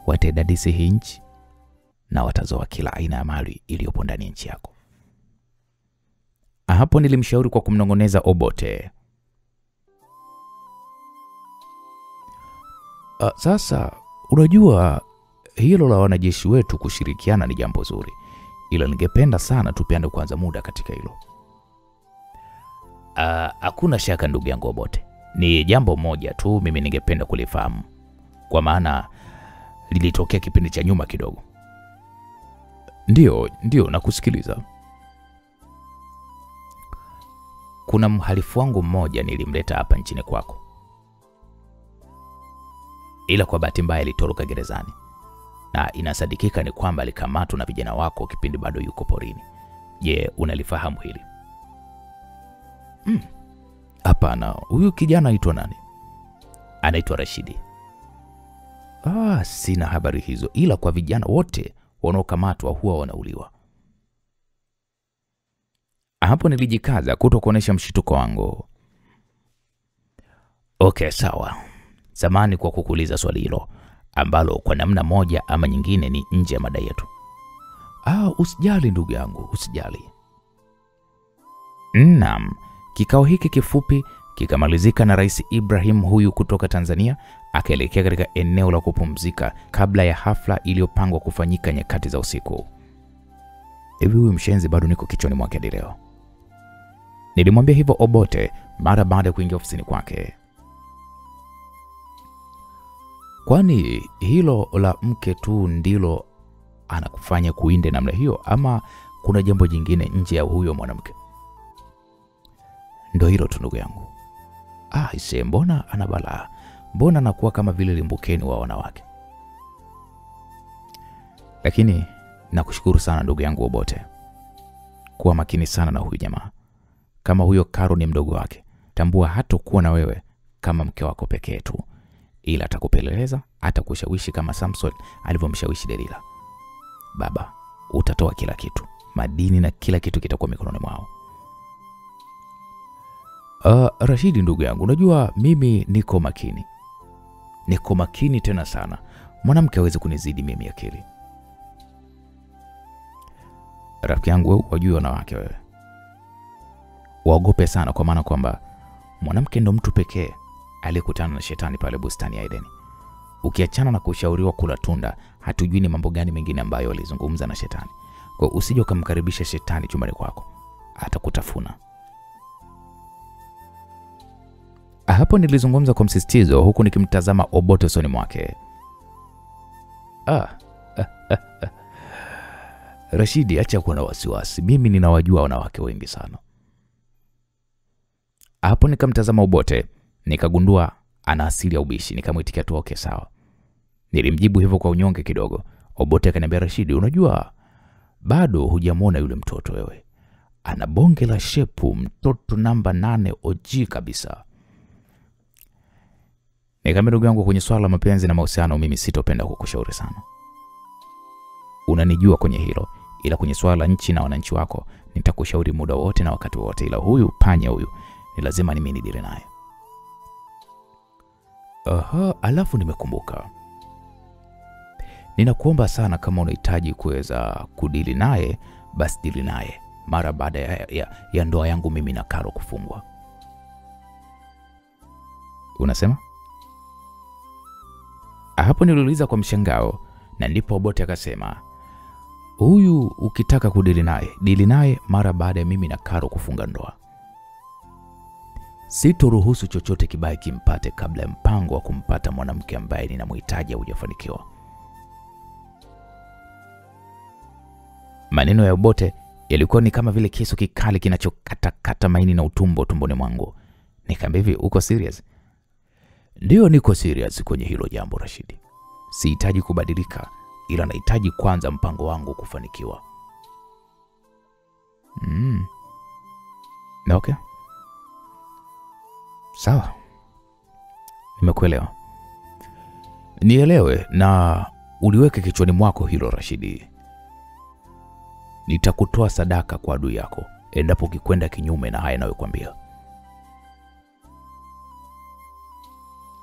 Watadadisi hii nchi na watazoa kila aina ya mali iliyopo ndani ya nchi yako. Hapo nilimshauri kwa kumnongoneza Obote. Sasa unajua hilo la wanajeshi wetu kushirikiana ni jambo zuri, ila ningependa sana tupeane kwanza muda katika hilo. Hakuna shaka ndugu yangu Obote. Ni jambo moja tu mimi ningependa kulifahamu, kwa maana lilitokea kipindi cha nyuma kidogo. Ndio nakusikiliza. Kuna mhalifu wangu mmoja nilimleta hapa nchini kwako, ila kwa bahati mbaya alitoroka gerezani, na inasadikika ni kwamba alikamatwa na vijana wako kipindi bado yuko porini. Je, unalifahamu hili? Hapana. Huyu kijana anaitwa nani? Anaitwa Rashidi. Sina habari hizo, ila kwa vijana wote wanaokamatwa huwa wanauliwa. Hapo nilijikaza kutokuonesha mshituko wangu. Okay, sawa. Samahani kwa kukuuliza swali hilo ambalo kwa namna moja ama nyingine ni nje ya mada yetu. Usijali ndugu yangu, usijali. Naam, kikao hiki kifupi kikamalizika na Rais Ibrahim huyu kutoka Tanzania akaelekea katika eneo la kupumzika kabla ya hafla iliyopangwa kufanyika nyakati za usiku. Hivi huyu mshenzi bado niko kichwani mwake hadi leo. Nilimwambia hivyo Obote mara baada ya kuingia ofisini kwake. Kwani hilo la mke tu ndilo anakufanya kuinde namna hiyo, ama kuna jambo jingine nje ya huyo mwanamke? Ndio hilo tu ndugu yangu. Mbona ana balaa? Mbona anakuwa kama vile limbukeni wa wanawake? Lakini nakushukuru sana ndugu yangu Obote. Kuwa makini sana na huyu jamaa. Kama huyo Karo ni mdogo wake, tambua hatakuwa na wewe kama mke wako pekee tu, ila atakupeleleza, atakushawishi kama Samson alivyomshawishi Delila. Baba, utatoa kila kitu, madini na kila kitu kitakuwa mikononi mwao. Rashidi ndugu yangu, unajua mimi niko makini. Niko makini tena sana. Mwanamke hawezi kunizidi mimi akili. Rafiki yangu wewe, wajua wanawake wewe. Waogope sana, kwa maana kwamba mwanamke ndo mtu pekee aliyekutana na shetani pale bustani ya Edeni. Ukiachana na kushauriwa kula tunda, hatujui ni mambo gani mengine ambayo alizungumza na shetani. Kwa usije ukamkaribisha shetani chumbani kwako, atakutafuna. Hapo nilizungumza kwa msisitizo huku nikimtazama Obote usoni mwake. Rashidi, acha kuwa na wasiwasi. Mimi ninawajua wanawake wengi sana. Hapo nikamtazama Obote, nikagundua ana asili ya ubishi. Nikamwitikia tu okay sawa. Nilimjibu hivyo kwa unyonge kidogo. Obote akaniambia, Rashidi, unajua bado hujamwona yule mtoto wewe. Ana bonge la shepu, mtoto namba 8 OG kabisa. Nikamwambia, ndugu yangu, kwenye swala la mapenzi na mahusiano mimi sitopenda kukushauri sana. Unanijua kwenye hilo, ila kwenye swala la nchi na wananchi wako nitakushauri muda wote na wakati wote, ila huyu panya huyu ni lazima mimi nidile naye. Alafu nimekumbuka. Ninakuomba sana, kama unahitaji kuweza kudili naye, basi dili naye mara baada ya ndoa yangu mimi na Karo kufungwa. Unasema? Hapo niliuliza kwa mshangao, na ndipo Obote akasema, huyu ukitaka kudili naye, dili naye mara baada ya mimi na Karo kufunga ndoa. Sitoruhusu chochote kibaya kimpate kabla ya mpango wa kumpata mwanamke ambaye ninamhitaji hujafanikiwa. Maneno ya Obote yalikuwa ni kama vile kisu kikali kinachokata maini na utumbo tumboni mwangu. Nikamwambia, hivi uko serious? Ndio, niko serious kwenye hilo jambo Rashidi. Sihitaji kubadilika, ila nahitaji kwanza mpango wangu kufanikiwa. Okay. Sawa. Nimekuelewa. Nielewe na uliweke kichwani mwako hilo Rashidi. Nitakutoa sadaka kwa adui yako endapo ukikwenda kinyume na haya ninayokuambia.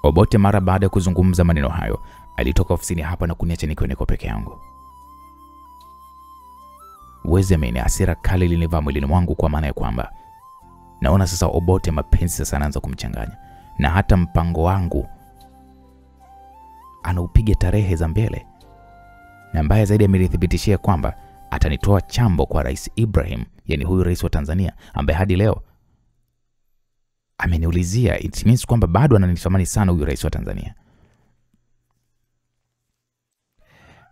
Obote mara baada ya kuzungumza maneno hayo, alitoka ofisini hapa na kuniacha nikiwa niko peke yangu. Wezemeni, hasira kali ilinivaa mwilini mwangu, kwa maana ya kwamba naona sasa Obote mapenzi sasa anaanza kumchanganya, na hata mpango wangu anaupiga tarehe za mbele. Na mbaya zaidi, amenithibitishia kwamba atanitoa chambo kwa Rais Ibrahim, yani huyu rais wa Tanzania ambaye hadi leo ameniulizia. It means kwamba bado ananitamani sana huyu rais wa Tanzania.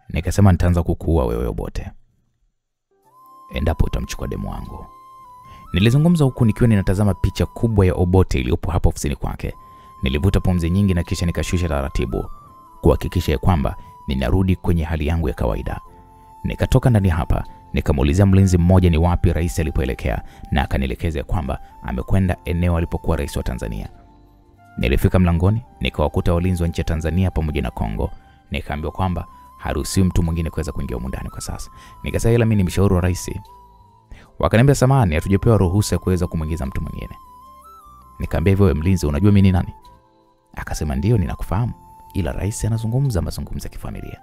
Nikasema, nitaanza kukuua wewe Obote endapo utamchukua demu wangu. Nilizungumza huku nikiwa ninatazama picha kubwa ya Obote iliyopo hapa ofisini kwake. Nilivuta pumzi nyingi na kisha nikashusha taratibu kuhakikisha kwamba ninarudi kwenye hali yangu ya kawaida. Nikatoka ndani hapa, nikamuulizia mlinzi mmoja ni wapi rais alipoelekea, na akanielekeza kwamba amekwenda eneo alipokuwa rais wa Tanzania. Nilifika mlangoni, nikawakuta walinzi wa nchi ya Tanzania pamoja na Kongo. Nikaambiwa kwamba haruhusiwi mtu mwingine kuweza kuingia humu ndani kwa sasa. Nikasema, ila mimi ni mshauri wa rais. Wakaniambia, samahani, hatujapewa ruhusa ya kuweza kumuingiza mtu mwingine. Nikamwambia, hivyo mlinzi, unajua mimi ni nani? Akasema, ndio ninakufahamu, ila rais anazungumza mazungumzo ya kifamilia.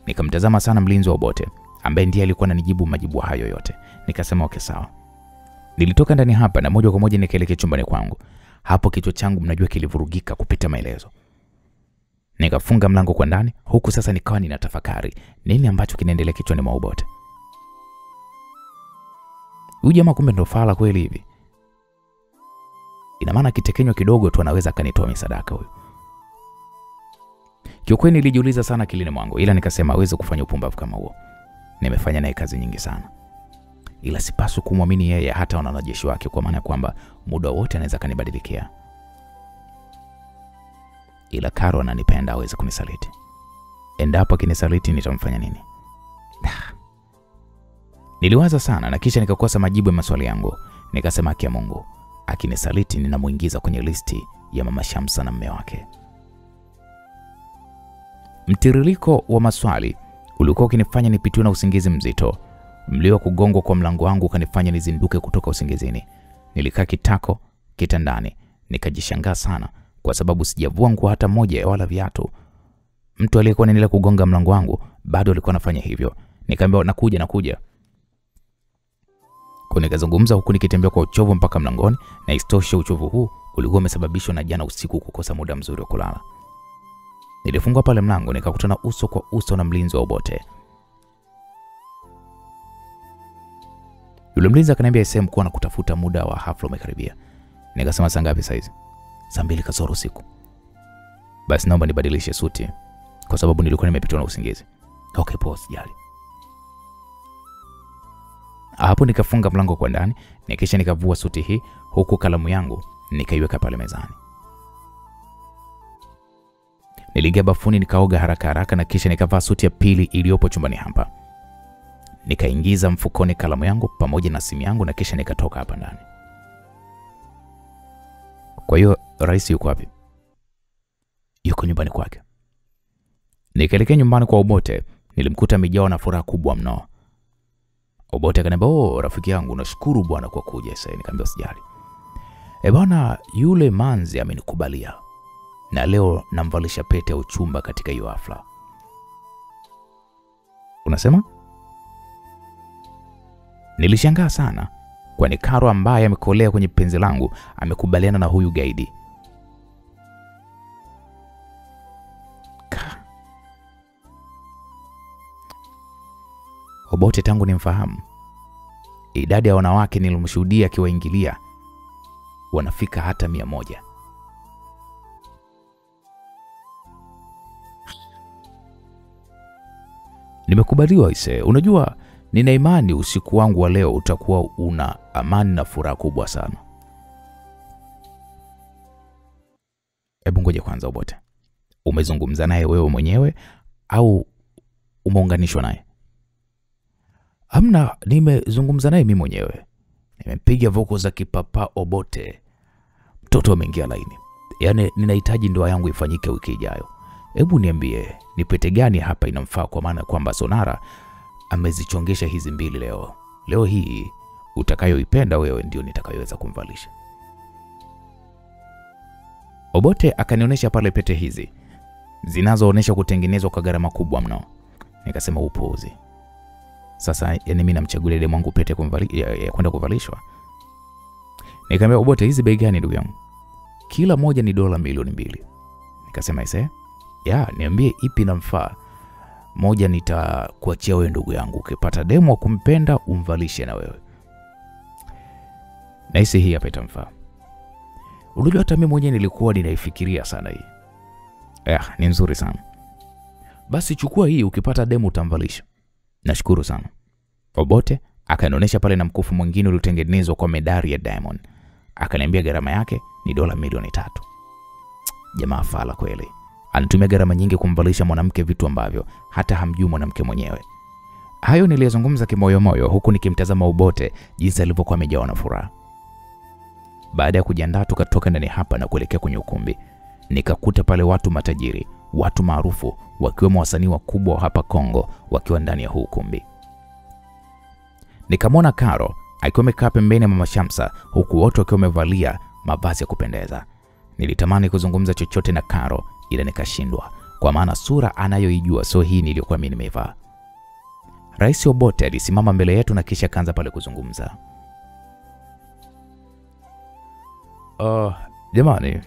Nikamtazama sana mlinzi wa Obote ambaye ndiye alikuwa ananijibu majibu hayo yote. Nikasema, okay sawa. Nilitoka ndani hapa na moja kwa moja nikaelekea chumbani kwangu. Hapo kichwa changu mnajua kilivurugika kupita maelezo. Nikafunga mlango kwa ndani, huku sasa nikawa ninatafakari nini ambacho kinaendelea kichwani mwa Obote. Huyu jamaa kumbe ndo fala kweli hivi. Ina maana kitekenywa kidogo tu anaweza akanitoa misadaka huyu. Kiukweli nilijiuliza sana kilini mwangu, ila nikasema hawezi kufanya upumbavu kama huo. Nimefanya naye kazi nyingi sana, ila sipaswi kumwamini yeye hata wanajeshi wake, kwa maana kwamba muda wote anaweza kanibadilikia. Ila Karo ananipenda, hawezi kunisaliti. Endapo akinisaliti nitamfanya nini? Niliwaza sana na kisha nikakosa majibu ya maswali yangu. Nikasema, haki ya Mungu, akinisaliti ninamuingiza kwenye listi ya Mama Shamsa na mume wake. Mtiririko wa maswali ulikuwa ukinifanya nipitiwe na usingizi mzito. Mlio wa kugongwa kwa mlango wangu ukanifanya nizinduke kutoka usingizini. Nilikaa kitako kitandani, nikajishangaa sana kwa sababu sijavua nguo hata moja wala viatu. Mtu aliyekuwa anaendelea kugonga mlango wangu bado alikuwa anafanya hivyo. Nikamwambia, nakuja. Kwa nikazungumza huku nikitembea kwa uchovu mpaka mlangoni, na istoshe uchovu huu ulikuwa umesababishwa na jana usiku kukosa muda mzuri wa kulala. Nilifungua pale mlango, nikakutana uso kwa uso na mlinzi wa Obote. Yule mlinzi akaniambia, "SM kuwa nakutafuta, muda wa hafla umekaribia." Nikasema, saa ngapi saizi? Saa 2 kasoro usiku. Basi naomba nibadilishe suti kwa sababu nilikuwa nimepitwa na usingizi. Okay, poa, sijali. Hapo nikafunga mlango kwa ndani, kisha nikavua suti hii, huku kalamu yangu nikaiweka pale mezani. Niliingia bafuni, nikaoga haraka na kisha nikavaa suti ya pili iliyopo chumbani hapa. Nikaingiza mfukoni kalamu yangu pamoja na simu yangu na kisha nikatoka hapa ndani. Kwa hiyo rais yuko wapi? Yuko nyumbani kwake. Nikaelekea nyumbani kwa Obote, nilimkuta amejaa na furaha kubwa mno. Obote akaniambia, "Oh, rafiki yangu, nashukuru bwana kwa kuja." Sasa nikamwambia, "Usijali. Bwana, yule manzi amenikubalia. Na leo namvalisha pete ya uchumba katika hiyo hafla." Unasema? Nilishangaa sana, kwani Karo ambaye amekolea kwenye penzi langu amekubaliana na huyu gaidi. Obote tangu nimfahamu, idadi ya wanawake nilimshuhudia akiwaingilia wanafika hata 100. Nimekubaliwa ise. Unajua, nina imani usiku wangu wa leo utakuwa una amani na furaha kubwa sana. Hebu ngoja kwanza Obote. Umezungumza naye wewe mwenyewe au umeunganishwa naye? Hamna, nimezungumza naye mimi mwenyewe. Nimepiga voko za kipapa Obote. Mtoto ameingia laini. Yaani ninahitaji ndoa yangu ifanyike wiki ijayo. Hebu niambie, ni pete gani hapa inamfaa, kwa maana kwamba Sonara amezichongesha hizi mbili leo. Leo hii utakayoipenda wewe ndio nitakayoweza kumvalisha. Obote akanionyesha pale pete hizi zinazoonyesha kutengenezwa kwa gharama kubwa mno. Nikasema upuuzi. Sasa yani mimi namchagulia demu wangu pete kwenda kuvalishwa. Nikamwambia Obote, hizi bei gani ndugu yangu? Kila moja ni dola milioni 2. Nikasema ise, niambie ipi namfaa. Moja nitakuachia wewe ndugu yangu, ukipata demu wa kumpenda umvalishe na wewe. Na hii hapa itamfaa. Unajua hata mimi mwenyewe nilikuwa ninaifikiria sana hii. Ni nzuri sana. Basi chukua hii, ukipata demu utamvalisha. Nashukuru sana. Obote akanionyesha pale na mkufu mwingine uliotengenezwa kwa medali ya diamond. Akaniambia gharama yake ni dola milioni 3. Jamaa fala kweli. Anatumia gharama nyingi kumvalisha mwanamke vitu ambavyo hata hamjui mwanamke mwenyewe. Hayo niliyazungumza kimoyomoyo huku nikimtazama Obote jinsi alivyokuwa amejawa na furaha. Baada ya kujiandaa tukatoka ndani hapa na kuelekea kwenye ukumbi. Nikakuta pale watu matajiri, watu maarufu, wakiwemo wasanii wakubwa hapa Kongo wakiwa ndani ya huu ukumbi. Nikamwona Karo akiwa amekaa pembeni ya Mama Shamsa, huku wote wakiwa wamevalia mavazi ya kupendeza. Nilitamani kuzungumza chochote na Karo ila nikashindwa, kwa maana sura anayoijua sio hii niliyokuwa mimi nimevaa. Rais Obote alisimama mbele yetu na kisha kaanza pale kuzungumza. Jamani,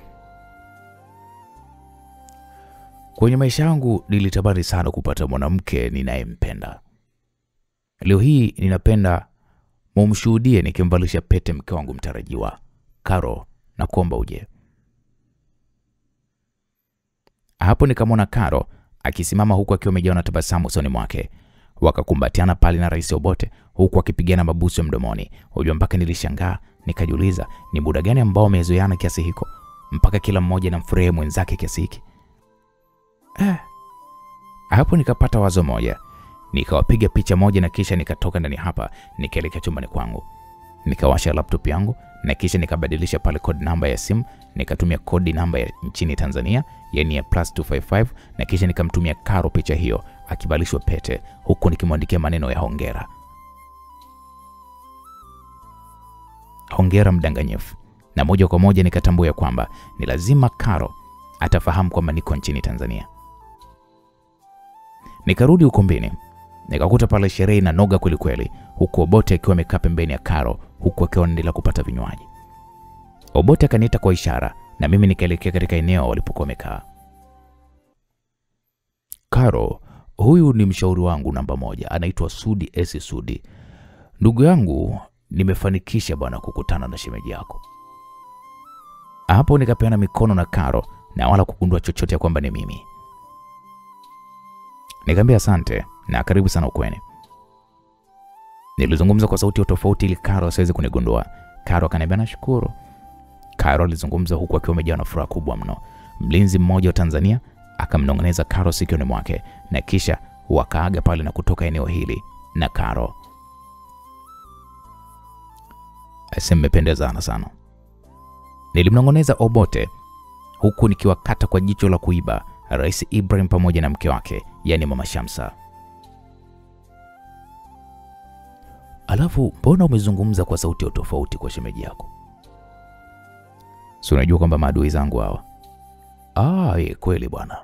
kwenye maisha yangu nilitamani sana kupata mwanamke ninayempenda. Leo hii ninapenda mumshuhudie nikimvalisha pete mke wangu mtarajiwa. Karo, nakuomba uje. Hapo nikamwona Karo akisimama huku akiwa amejawa na tabasamu usoni mwake. Wakakumbatiana pale na Rais Obote huku akipigana mabusu mdomoni. Unajua mpaka nilishangaa, nikajiuliza ni muda gani ambao wamezoeana kiasi hiko mpaka kila mmoja anamfurahia mwenzake kiasi hiki. Hapo nikapata wazo moja. Nikawapiga picha moja na kisha nikatoka ndani hapa nikaelekea chumbani kwangu. Nikawasha laptop yangu na kisha nikabadilisha pale code namba ya simu, nikatumia kodi namba ya nchini Tanzania yani ya +255 na kisha nikamtumia Karo picha hiyo akivalishwa pete huku nikimwandikia maneno ya hongera. Hongera mdanganyifu. Na moja kwa moja nikatambua kwamba ni lazima Karo atafahamu kwamba niko nchini Tanzania. Nikarudi ukumbini. Nikakuta pale sherehe na noga kweli kweli, huku Obote akiwa amekaa pembeni ya Karo huku akiwa anaendelea kupata vinywaji. Obote akaniita kwa ishara na mimi nikaelekea katika eneo walipokuwa wamekaa. Karo, huyu ni mshauri wangu namba 1, anaitwa Sudi S. Sudi. Ndugu yangu, nimefanikisha bwana kukutana na shemeji yako. Hapo nikapeana mikono na Karo na wala kugundua chochote ya kwamba ni mimi. Nikamwambia asante na karibu sana ukweni. Nilizungumza kwa sauti tofauti ili Karo asiweze kunigundua. Karo akaniambia nashukuru. Karo alizungumza huku akiwa amejawa na furaha kubwa mno. Mlinzi mmoja wa Tanzania akamnong'oneza Karo sikioni mwake na kisha wakaaga pale na kutoka eneo hili na Karo. Mmependezana sana. Nilimnong'oneza Obote huku nikiwakata kwa jicho la kuiba Rais Ibrahim pamoja na mke wake yani Mama Shamsa. Alafu mbona umezungumza kwa sauti tofauti kwa shemeji yako? Si unajua kwamba maadui zangu hawa? Kweli bwana.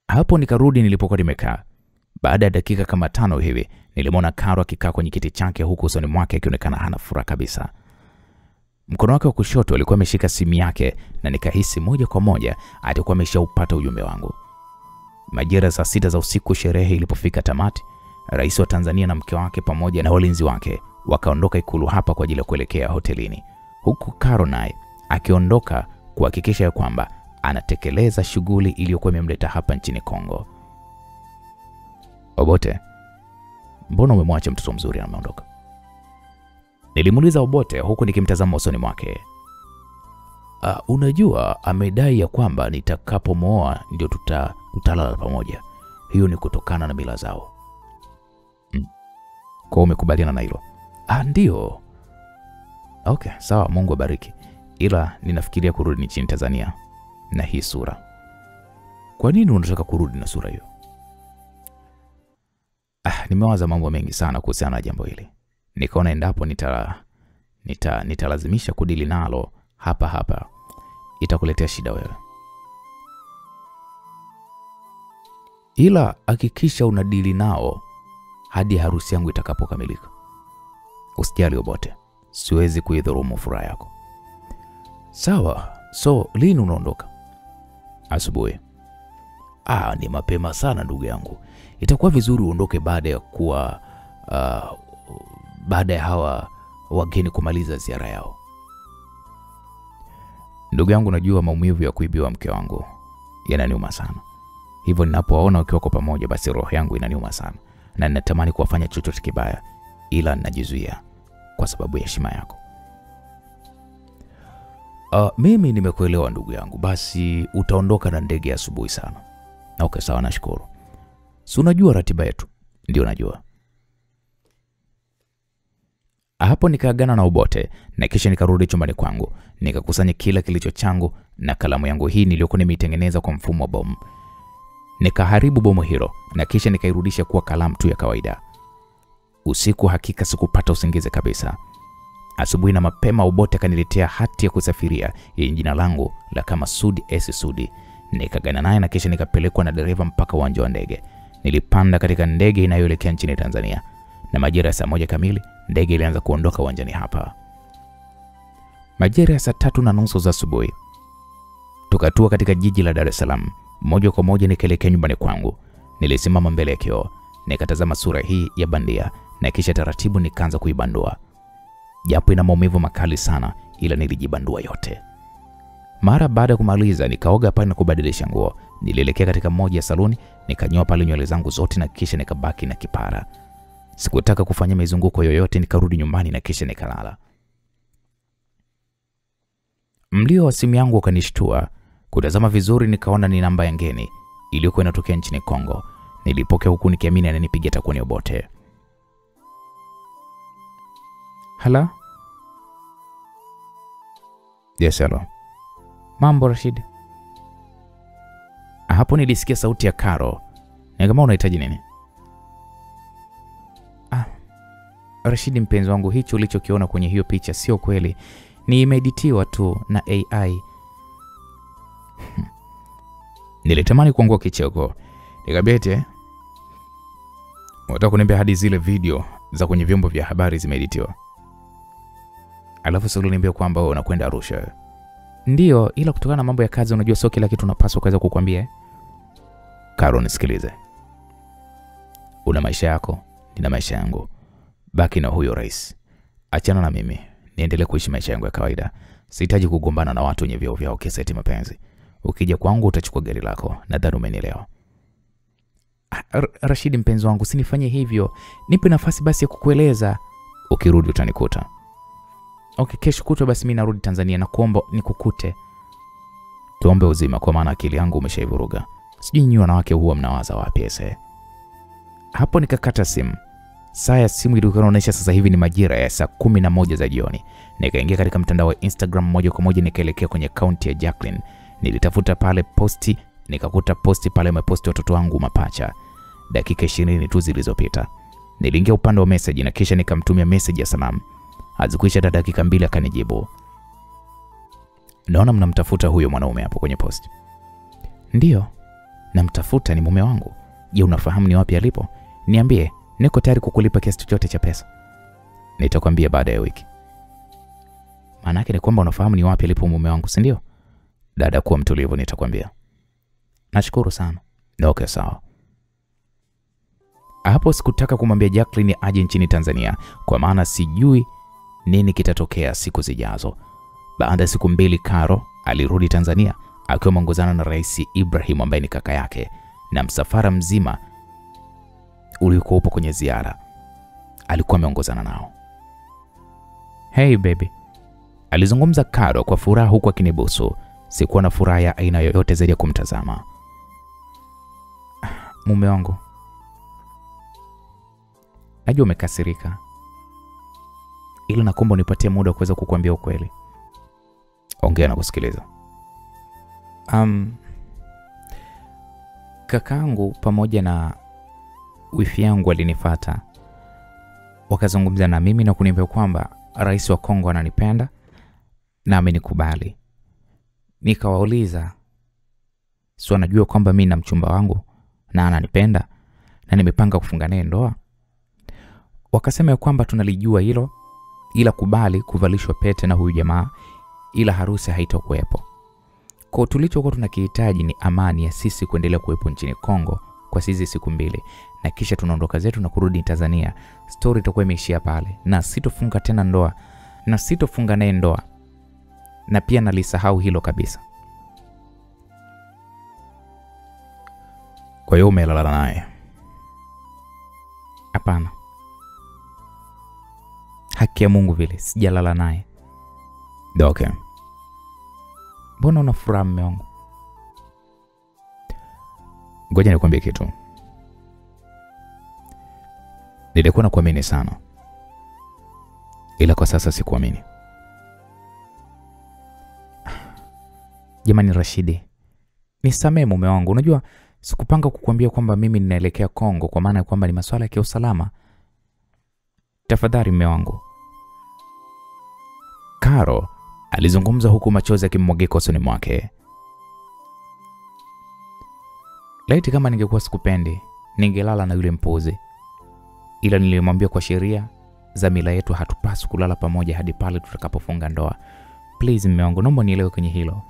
Hapo nikarudi nilipokuwa nimekaa. Baada ya dakika kama 5 hivi nilimwona Karo akikaa kwenye kiti chake huku usoni mwake akionekana hana furaha kabisa. Mkono wake wa kushoto alikuwa ameshika simu yake na nikahisi moja kwa moja atakuwa ameshaupata ujumbe wangu. Majira saa 6 za usiku sherehe ilipofika tamati, Rais wa Tanzania na mke wake pamoja na walinzi wake wakaondoka ikulu hapa kwa ajili ya kuelekea hotelini. Huku Karo naye akiondoka kuhakikisha kwamba anatekeleza shughuli iliyokuwa imemleta hapa nchini Kongo. Obote, mbona umemwacha mtoto mzuri anaondoka? Nilimuuliza Obote huku nikimtazama usoni mwake. Unajua amedai ya kwamba nitakapomooa ndio tutalala pamoja. Hiyo ni kutokana na mila zao. Kwa umekubaliana na hilo? Ndio. Okay, sawa, Mungu abariki. Ila ninafikiria kurudi nchini Tanzania na hii sura. Kwa nini unataka kurudi na sura hiyo? Nimewaza mambo mengi sana kuhusiana na jambo hili. Nikaona endapo nitalazimisha kudili nalo hapa itakuletea shida wewe. Ila hakikisha unadili nao hadi harusi yangu itakapokamilika. Usijali Obote, siwezi kuidhurumu furaha yako. Sawa, so lini unaondoka? Asubuhi. Ni mapema sana ndugu yangu. Itakuwa vizuri uondoke baada ya hawa wageni kumaliza ziara yao. Ndugu yangu, najua maumivu ya kuibiwa mke wangu yananiuma sana. Hivyo ninapowaona wakiwa kwa pamoja basi roho yangu inaniuma sana. Na ninatamani kuwafanya chochote kibaya, ila ninajizuia kwa sababu ya heshima yako. Mimi nimekuelewa ndugu yangu. Basi utaondoka na ndege asubuhi sana. Okay, sawa, nashukuru. Si unajua ratiba yetu? Ndio najua. Hapo nikaagana na Obote na kisha nikarudi chumbani kwangu. Nikakusanya kila kilicho changu na kalamu yangu hii niliyokuwa nimeitengeneza kwa mfumo wa bomu. Nikaharibu bomu hilo na kisha nikairudisha kuwa kalamu tu ya kawaida. Usiku hakika sikupata usingizi kabisa. Asubuhi na mapema Obote akaniletea hati ya kusafiria yenye jina langu la kama Sudi S. Sudi. Nikagana naye na kisha nikapelekwa na dereva mpaka uwanja wa ndege. Nilipanda katika ndege inayoelekea nchini Tanzania. Na majira ya saa 1 kamili ndege ilianza kuondoka uwanjani hapa. Majira ya saa 3:30 za asubuhi tukatua katika jiji la Dar es Salaam. Moja kwa moja nikaelekea nyumbani kwangu. Nilisimama mbele ya kioo, nikatazama sura hii ya bandia na kisha taratibu nikaanza kuibandua. Japo ina maumivu makali sana, ila nilijibandua yote. Mara baada ya kumaliza nikaoga pale na kubadilisha nguo. Nilielekea katika moja ya saluni, nikanyoa pale nywele zangu zote na kisha nikabaki na kipara. Sikutaka kufanya mizunguko yoyote, nikarudi nyumbani na kisha nikalala. Mlio wa simu yangu ukanishtua. Kutazama vizuri nikaona ni namba ya ngeni iliyokuwa inatokea nchini Kongo. Nilipokea huku nikiamini ananipigia atakuwa ni Obote. Hala? Yes, hello. Mambo Rashid? Hapo nilisikia sauti ya Karo. Kama unahitaji nini? Rashid mpenzi wangu, hicho ulichokiona kwenye hiyo picha sio kweli. Ni imeditiwa tu na AI. Nilitamani kuangua kicheko. Nikabete, unataka kuniambia hadi zile video za kwenye vyombo vya habari zimeeditiwa? Alafu sasa uliniambia kwamba wewe unakwenda Arusha. Ndio, ila kutokana na mambo ya kazi unajua sio kila kitu unapaswa kuweza kukuambia. Karo, nisikilize. Una maisha yako, nina maisha yangu. Baki na huyo rais. Achana na mimi. Niendelee kuishi maisha yangu ya kawaida. Sihitaji kugombana na watu wenye vyao vyao kisa eti mapenzi. Ukija kwangu utachukua gari lako. Nadhani umenielewa. Rashid mpenzi wangu, usinifanye hivyo. Nipe nafasi basi ya kukueleza. Ukirudi utanikuta. Okay, kesho kutwa basi mimi narudi Tanzania na kuomba nikukute. Tuombe uzima kwa maana akili yangu umeshaivuruga. Sijui nyinyi wanawake huwa mnawaza wapi ese. Hapo nikakata simu. Saa ya simu ilikuwa inaonyesha sasa hivi ni majira ya saa 11 za jioni. Nikaingia katika mtandao wa Instagram moja kwa moja nikaelekea kwenye account ya Jacqueline. Nilitafuta pale posti, nikakuta posti pale ameposti watoto wangu mapacha. Dakika 20 tu zilizopita. Niliingia upande wa message na kisha nikamtumia message ya salamu. Hazikuisha hata dakika 2 akanijibu. Naona mnamtafuta huyo mwanaume hapo kwenye post. Ndio, namtafuta, ni mume wangu. Je, unafahamu ni wapi alipo? Niambie, niko tayari kukulipa kiasi chochote cha pesa. Nitakwambia baada ya wiki. Maana yake ni kwamba unafahamu ni wapi alipo mume wangu, si ndio? Dada, kuwa mtulivu, nitakwambia. Nashukuru sana. Okay, sawa. Hapo sikutaka kumwambia Jacqueline aje nchini Tanzania kwa maana sijui nini kitatokea siku zijazo. Baada ya siku 2 Karo alirudi Tanzania akiwa ameongozana na Rais Ibrahim ambaye ni kaka yake, na msafara mzima ulikuwa upo kwenye ziara. Alikuwa ameongozana nao. Hey baby, alizungumza Caro kwa furaha huku akinibusu. Sikuwa na furaha ya aina yoyote zaidi ya kumtazama. Mume wangu, najua umekasirika, ila naomba unipatie muda kuweza kukuambia ukweli. Ongea na kusikiliza. Kakaangu pamoja na wifi yangu walinifuata, wakazungumza na mimi na kuniambia kwamba rais wa Kongo ananipenda na amenikubali. Nikawauliza, si wanajua kwamba mimi na mchumba wangu na ananipenda na nimepanga kufunga naye ndoa? Wakasema kwamba tunalijua hilo, ila kubali kuvalishwa pete na huyu jamaa, ila harusi haitakuwepo. Kwa tulichokuwa tunakihitaji ni amani ya sisi kuendelea kuwepo nchini Kongo kwa sisi siku 2, na kisha tunaondoka zetu na kurudi Tanzania. Story itakuwa imeishia pale, na sitofunga tena ndoa na sitofunga naye ndoa, na pia nalisahau hilo kabisa. Kwa hiyo umelala naye? Hapana. Haki ya Mungu vile sijalala naye. Okay. Mbona una furaha mume wangu? Ngoja nikwambie kitu. Nilikuwa nakuamini sana, ila kwa sasa sikuamini. Jamani Rashidi, nisamee mume wangu. Unajua sikupanga kukuambia kwamba mimi ninaelekea Kongo kwa maana kwamba ni masuala ya kiusalama. Tafadhali mume wangu. Caro alizungumza huku machozi yakimwagika usoni mwake. Laiti kama ningekuwa sikupendi, ningelala na yule mpuzi. Ila nilimwambia kwa sheria za mila yetu hatupaswi kulala pamoja hadi pale tutakapofunga ndoa. Please mume wangu, naomba nielewe kwenye hilo.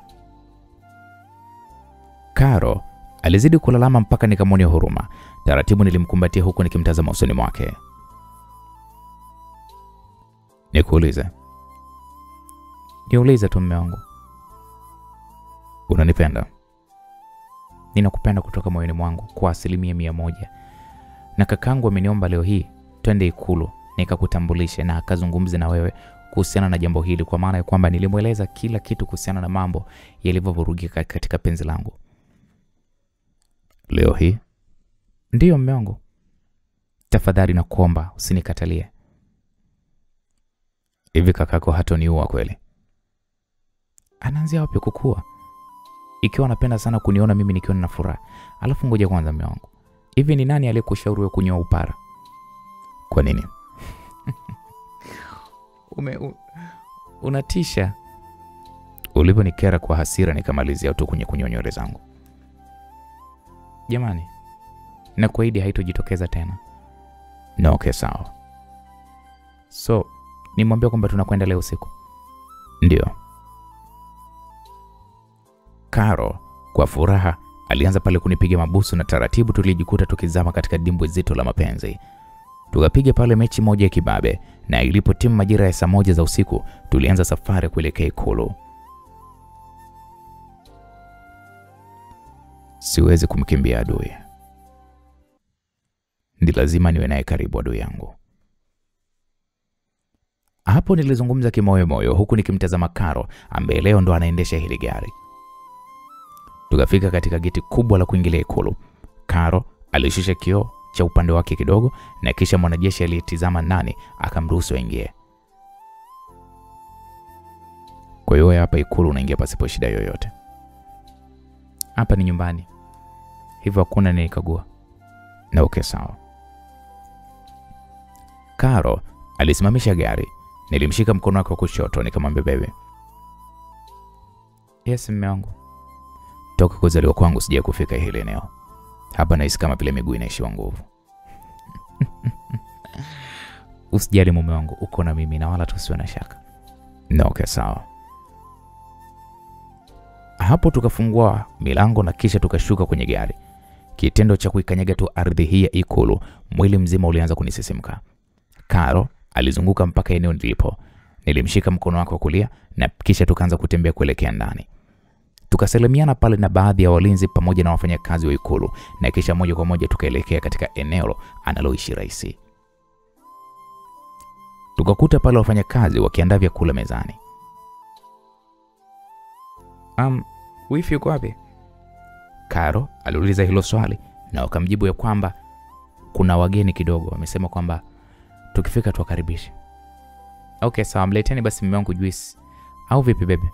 Caro alizidi kulalama mpaka nikamwonea huruma. Taratibu nilimkumbatia huku nikimtazama usoni mwake. Nikuulize. Niulize tu mume wangu. Unanipenda? Ninakupenda kutoka moyoni mwangu kwa 100%. Na kakaangu ameniomba leo hii twende Ikulu nikakutambulishe na akazungumze na wewe kuhusiana na jambo hili, kwa maana ya kwamba nilimweleza kila kitu kuhusiana na mambo yalivyovurugika katika penzi langu. Leo hii? Ndiyo mume wangu. Tafadhali nakuomba usinikatalie. Hivi kakako hatoniua kweli? Anaanzia wapi kukua? Ikiwa anapenda sana kuniona mimi nikiwa na furaha. Alafu ngoja kwanza mume wangu. Hivi ni nani aliyekushauri wewe kunyoa upara? Kwa nini? Unatisha. Uliponikera kwa hasira nikamalizia tu kwenye kunyoa nywele zangu. Jamani, nakuahidi haitojitokeza tena. No, okay, sawa. So, nimwambia kwamba tunakwenda leo usiku? Ndio. Caro kwa furaha alianza pale kunipiga mabusu, na taratibu tulijikuta tukizama katika dimbwi zito la mapenzi. Tukapiga pale mechi moja ya kibabe, na ilipotimu majira ya saa 1 za usiku tulianza safari kuelekea Ikulu. Siwezi kumkimbia adui. Ndi lazima niwe naye karibu adui yangu. Hapo nilizungumza kimoyo huku nikimtazama Caro ambaye leo ndo anaendesha hili gari. Tukafika katika geti kubwa la kuingilia Ikulu. Caro alishusha kioo cha upande wake kidogo, na kisha mwanajeshi aliyetizama ndani akamruhusu aingie. Kwa hiyo hapa Ikulu unaingia pasipo shida yoyote. Hapa ni nyumbani, hivyo hakuna nikagua. Na okay, sawa. Caro alisimamisha gari. Nilimshika mkono wake wa kushoto nikamwambia bebe. Yes mume wangu. Toka kuzaliwa kwangu sija kufika hili eneo. Hapa nahisi kama vile miguu inaishiwa nguvu. Usijali mume wangu, uko na mimi na wala tusiwe na shaka. No, okay, sawa. Hapo tukafungua milango na kisha tukashuka kwenye gari. Kitendo cha kuikanyaga tu ardhi hii ya Ikulu, mwili mzima ulianza kunisisimka. Caro alizunguka mpaka eneo nilipo. Nilimshika mkono wake wa kulia na kisha tukaanza kutembea kuelekea ndani. Tukasalimiana pale na baadhi ya walinzi pamoja na wafanyakazi wa ikulu, na kisha moja kwa moja tukaelekea katika eneo analoishi rais. Tukakuta pale wafanyakazi wakiandaa vyakula mezani. Wifi yuko wapi? Karo aliuliza hilo swali, na wakamjibu ya kwamba kuna wageni kidogo, wamesema kwamba tukifika tuwakaribishe. Okay, sawa, mleteni basi mume wangu juice. Au vipi bebe?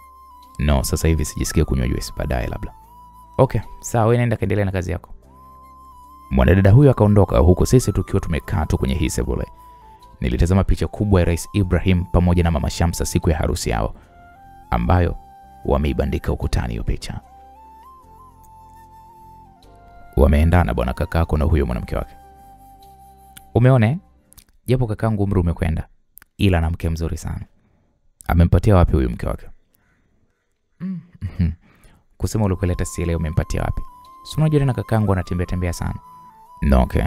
No, sasa hivi sijisikia kunywa juice, baadaye labda. Okay, sawa, wewe nenda kaendelea na kazi yako. Mwanadada huyo akaondoka, huko sisi tukiwa tumekaa tu kwenye hii sebule. Nilitazama picha kubwa ya Rais Ibrahim pamoja na Mama Shamsa siku ya harusi yao, ambayo wameibandika ukutani hiyo picha. Wameendana bwana kakako na huyo mwanamke wake. Umeona? Japo kakangu umri umekwenda, ila na mke mzuri sana. Amempatia wapi huyo mke wake? Kusema ulikoleta sielewi umempatia wapi. Si unajua na kakangu anatembea tembea sana. No, okay.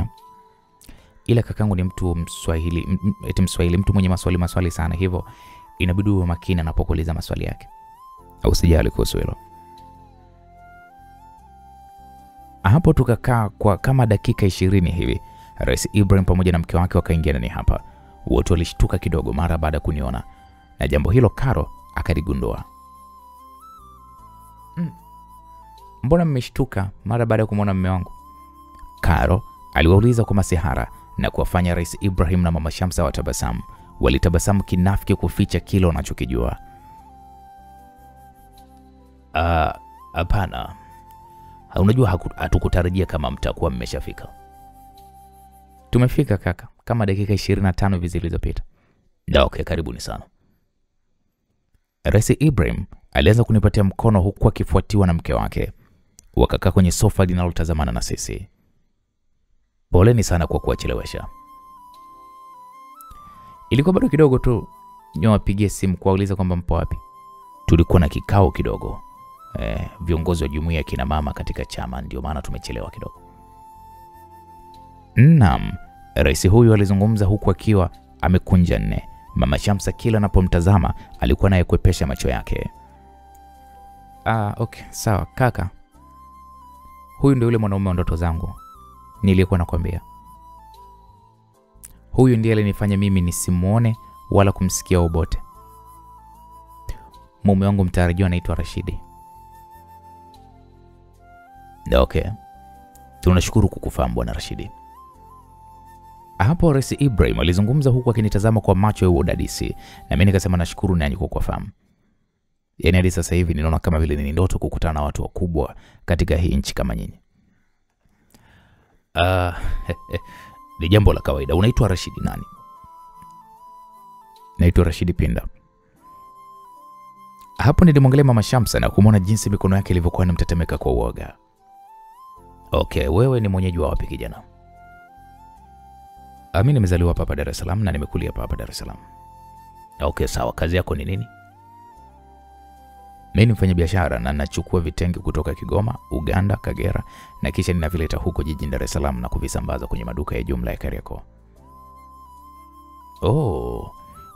Ila kakangu ni mtu Mswahili, mtu mwenye maswali sana, hivyo inabidi uwe makini anapokuuliza maswali yake. Au usijali kuhusu hilo. Hapo tukakaa kwa kama dakika 20 hivi. Rais Ibrahim pamoja na mke wake wakaingia ndani hapa. Wote walishtuka kidogo mara baada kuniona, na jambo hilo Karo akaligundua. Mbona mmeshtuka mara baada ya kumuona mume wangu? Karo aliwauliza kwa masihara na kuwafanya Rais Ibrahim na Mama Shamsa watabasamu. Walitabasamu kinafiki kuficha kile wanachokijua. Hapana. Unajua hatukutarajia kama mtakuwa mmeshafika. Tumefika kaka, kama dakika 25 hivi zilizopita. Okay, karibuni sana. Rais Ibrahim alianza kunipatia mkono huku akifuatiwa na mke wake. Wakakaa kwenye sofa linalotazamana na sisi. Poleni sana kwa kuwachelewesha. Ilikuwa bado kidogo tu niwapigie simu kuwauliza kwamba mpo wapi. Tulikuwa na kikao kidogo. Viongozi wa jumuiya kina mama katika chama, ndio maana tumechelewa kidogo. Naam, rais huyu alizungumza huku akiwa amekunja nne. Mama Shamsa kila anapomtazama alikuwa naye kuepesha macho yake. Okay, sawa kaka. Huyu ndio yule mwanaume wa ndoto zangu nilikuwa nakwambia. Huyu ndiye alinifanya mimi nisimuone wala kumsikia ubote. Mume wangu mtarajiwa anaitwa Rashidi. Okay. Tunashukuru kukufahamu bwana Rashidi. Hapo Rais Ibrahim alizungumza huku akinitazama kwa macho ya udadisi, na mimi nikasema nashukuru nanyi kwa kufahamu. Yaani hadi sasa hivi ninaona kama vile ni ndoto kukutana na watu wakubwa katika hii nchi kama nyinyi. Ni jambo la kawaida. Unaitwa Rashidi nani? Naitwa Rashidi Pinda. Hapo nilimwangalia Mama Shamsa na kumwona jinsi mikono yake ilivyokuwa inamtetemeka kwa uoga. Okay, wewe ni mwenyeji wa wapi kijana? Mimi nimezaliwa hapa Dar es Salaam na nimekulia hapa Dar es Salaam. Okay, sawa. Kazi yako ni nini? Mimi ni mfanyabiashara na nachukua vitenge kutoka Kigoma, Uganda, Kagera na kisha ninavileta huko jijini Dar es Salaam na kuvisambaza kwenye maduka ya jumla ya Kariakoo.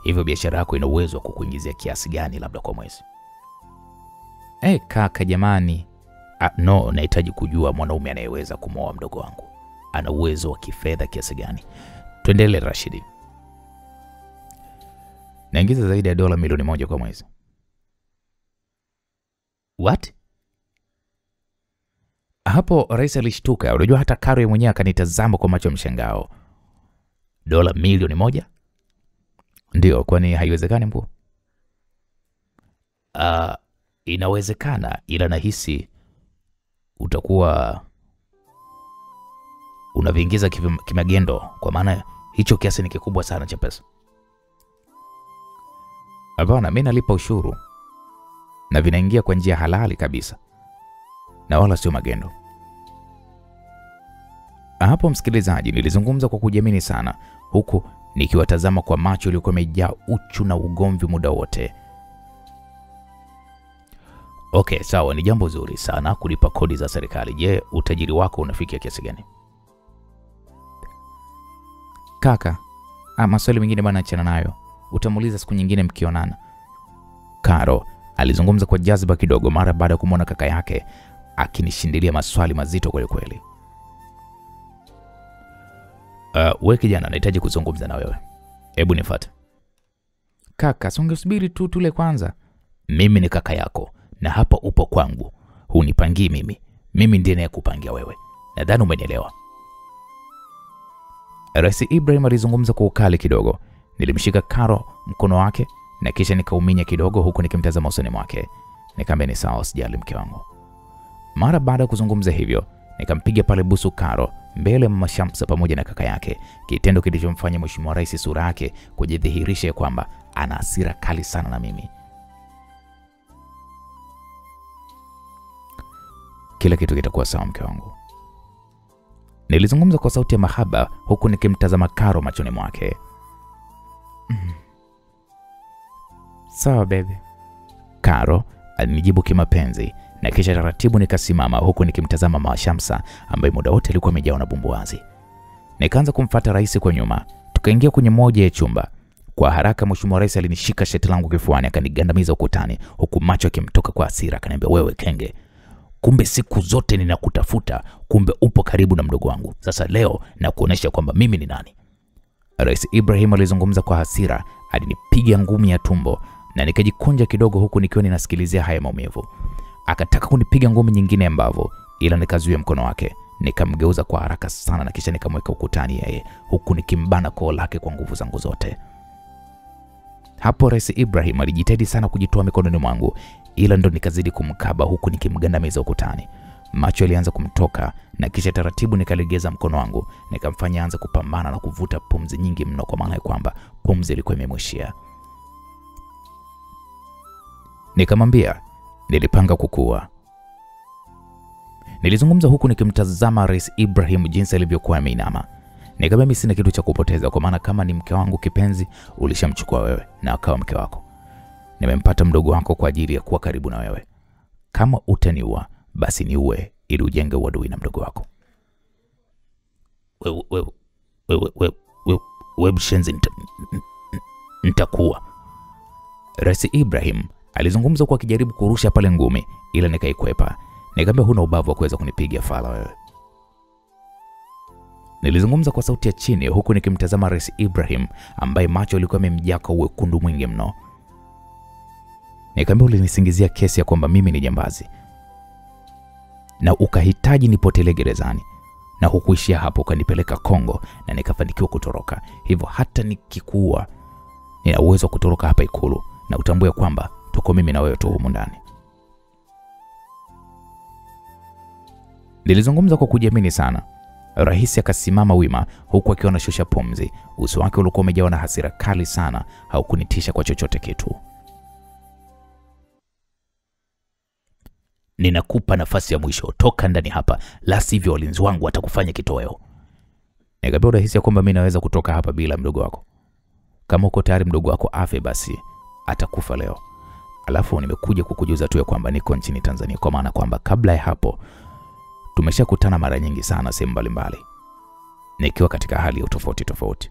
Hivyo biashara yako ina uwezo wa kukuingizia kiasi gani labda kwa mwezi? Kaka jamani. No, nahitaji kujua mwanaume anayeweza kumwoa mdogo wangu ana uwezo wa kifedha kiasi gani. Tuendelee Rashidi. Naingiza zaidi ya dola milioni 1 kwa mwezi. What? Hapo rais alishtuka. Unajua hata Karo mwenyewe akanitazama kwa macho mshangao. Dola milioni 1? Ndio, kwani haiwezekani mkuu? Inawezekana, ila nahisi utakuwa unaviingiza kimagendo, kwa maana hicho kiasi ni kikubwa sana cha pesa. Hapana, mimi nalipa ushuru na vinaingia kwa njia halali kabisa na wala sio magendo. Hapo msikilizaji, nilizungumza kwa kujiamini sana huku nikiwatazama kwa macho yaliokuwa yamejaa uchu na ugomvi muda wote. Okay, sawa, ni jambo zuri sana kulipa kodi za serikali. Je, utajiri wako unafikia kiasi gani? Kaka, maswali mengine bana achana nayo. Utamuuliza siku nyingine mkionana. Karo alizungumza kwa jazba kidogo mara baada ya kumwona kaka yake akinishindilia maswali mazito kweli kweli. Wewe kijana, nahitaji kuzungumza na wewe. Hebu nifuate. Kaka, ungesubiri tu tule kwanza. Mimi ni kaka yako na hapa upo kwangu. Hunipangii mimi. Mimi ndiye nayekupangia wewe. Nadhani umenielewa. Rais Ibrahim alizungumza kwa ukali kidogo. Nilimshika Karo mkono wake na kisha nikauminya kidogo huku nikimtazama usoni mwake. Nikamwambia ni sawa, usijali mke wangu. Mara baada ya kuzungumza hivyo, nikampiga pale busu Karo mbele Mama Shamsa pamoja na kaka yake, kitendo kilichomfanya Mheshimiwa Rais sura yake kujidhihirisha kwamba ana hasira kali sana na mimi. Kila kitu kitakuwa sawa mke wangu. Nilizungumza kwa sauti ya mahaba huku nikimtazama Karo machoni mwake. Sawa baby. Karo alinijibu kimapenzi na kisha taratibu nikasimama huku nikimtazama Mama Shamsa ambaye muda wote alikuwa amejawa na bumbuazi. Nikaanza kumfuata rais kwa nyuma. Tukaingia kwenye moja ya chumba. Kwa haraka Mheshimiwa Rais alinishika shati langu kifuani akanigandamiza ukutani huku macho yakimtoka kwa hasira. Akaniambia, wewe kenge, kumbe siku zote ninakutafuta, kumbe upo karibu na mdogo wangu. Sasa leo na kuonesha kwamba mimi ni nani. Rais Ibrahim alizungumza kwa hasira, alinipiga ngumi ya tumbo na nikajikunja kidogo huku nikiwa ninasikilizia haya maumivu. Akataka kunipiga ngumi nyingine ambavu, ila nikazuia mkono wake. Nikamgeuza kwa haraka sana na kisha nikamweka ukutani yeye huku nikimbana koo lake kwa nguvu zangu zote. Hapo Rais Ibrahim alijitahidi sana kujitoa mikononi mwangu, ila ndo nikazidi kumkaba huku nikimgandamiza ukutani. Macho yalianza kumtoka na kisha taratibu nikalegeza mkono wangu, nikamfanya anza kupambana na kuvuta pumzi nyingi mno kwa maana kwamba pumzi ilikuwa imemwishia. Nikamwambia, nilipanga kukua. Nilizungumza huku nikimtazama Rais Ibrahim jinsi alivyokuwa ameinama. Nikamwambia mimi sina kitu cha kupoteza kwa maana kama ni mke wangu kipenzi ulishamchukua wewe na akawa mke wako. Nimempata mdogo wako kwa ajili ya kuwa karibu na wewe. Kama utaniua basi niue ili ujenge uadui na mdogo wako. Wewe mshenzi, nitakuwa. Rais Ibrahim alizungumza kwa kijaribu kurusha pale ngumi, ila nikaikwepa. Nikamwambia huna ubavu wa kuweza kunipiga fala wewe. Nilizungumza kwa sauti ya chini huku nikimtazama Rais Ibrahim ambaye macho yalikuwa yamemjaka uwekundu mwingi mno. Nikamwambia ulinisingizia kesi ya kwamba mimi ni jambazi na ukahitaji nipotelee gerezani, na hukuishia hapo, ukanipeleka Kongo na nikafanikiwa kutoroka. Hivyo hata nikikuua nina uwezo wa kutoroka hapa Ikulu na utambue kwamba tuko mimi na wewe tu humu ndani. Nilizungumza kwa kujiamini sana. Rais akasimama wima huku akiwa anashusha pumzi. Uso wake ulikuwa umejawa na hasira kali sana, haukunitisha kwa chochote kitu. Ninakupa nafasi ya mwisho, toka ndani hapa, la sivyo walinzi wangu watakufanya kitoweo. Nikamwambia unahisi kwamba mimi naweza kutoka hapa bila mdogo wako? Kama uko tayari mdogo wako afe basi atakufa leo. Alafu nimekuja kukujuza tu ya kwamba niko nchini Tanzania, kwa maana kwamba kabla ya hapo tumeshakutana mara nyingi sana sehemu mbalimbali nikiwa katika hali ya tofauti tofauti.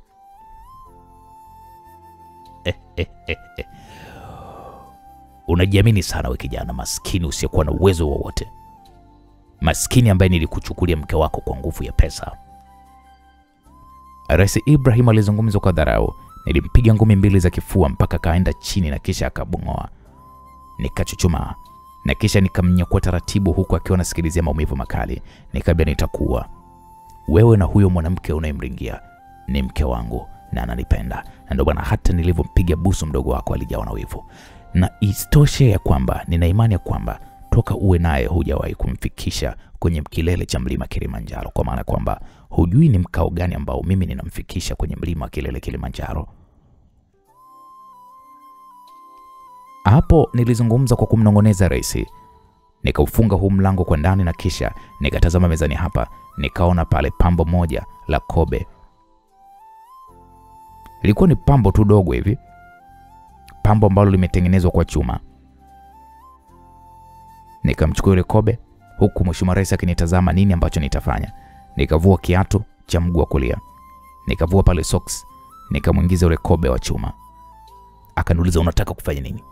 Unajiamini sana wewe kijana maskini usiyekuwa na uwezo wowote. Maskini ambaye nilikuchukulia mke wako kwa nguvu ya pesa. Rais Ibrahim alizungumza kwa dharau. Nilimpiga ngumi mbili za kifua mpaka kaenda chini na kisha akabungoa. Nikachuchuma na kisha nikamnyakua taratibu huku akiwa anasikilizia maumivu makali. Nikamwambia nitakuwa. Wewe na huyo mwanamke unayemringia ni mke wangu na ananipenda. Na ndio bwana hata nilivompiga busu mdogo wako alijawa na wivu. Na istoshe ya kwamba nina imani ya kwamba toka uwe naye hujawahi kumfikisha kwenye kilele cha mlima Kilimanjaro, kwa maana kwamba hujui ni mkao gani ambao mimi ninamfikisha kwenye mlima kilele Kilimanjaro. Hapo nilizungumza kwa kumnongoneza rais. Nikaufunga huu mlango kwa ndani na kisha nikatazama mezani hapa, nikaona pale pambo moja la kobe. Ilikuwa ni pambo tu dogo hivi, pambo ambalo limetengenezwa kwa chuma. Nikamchukua ile kobe huku Mheshimiwa Rais akinitazama nini ambacho nitafanya. Nikavua kiatu cha mguu wa kulia, nikavua pale socks, nikamwingiza ule kobe wa chuma. Akaniuliza unataka kufanya nini?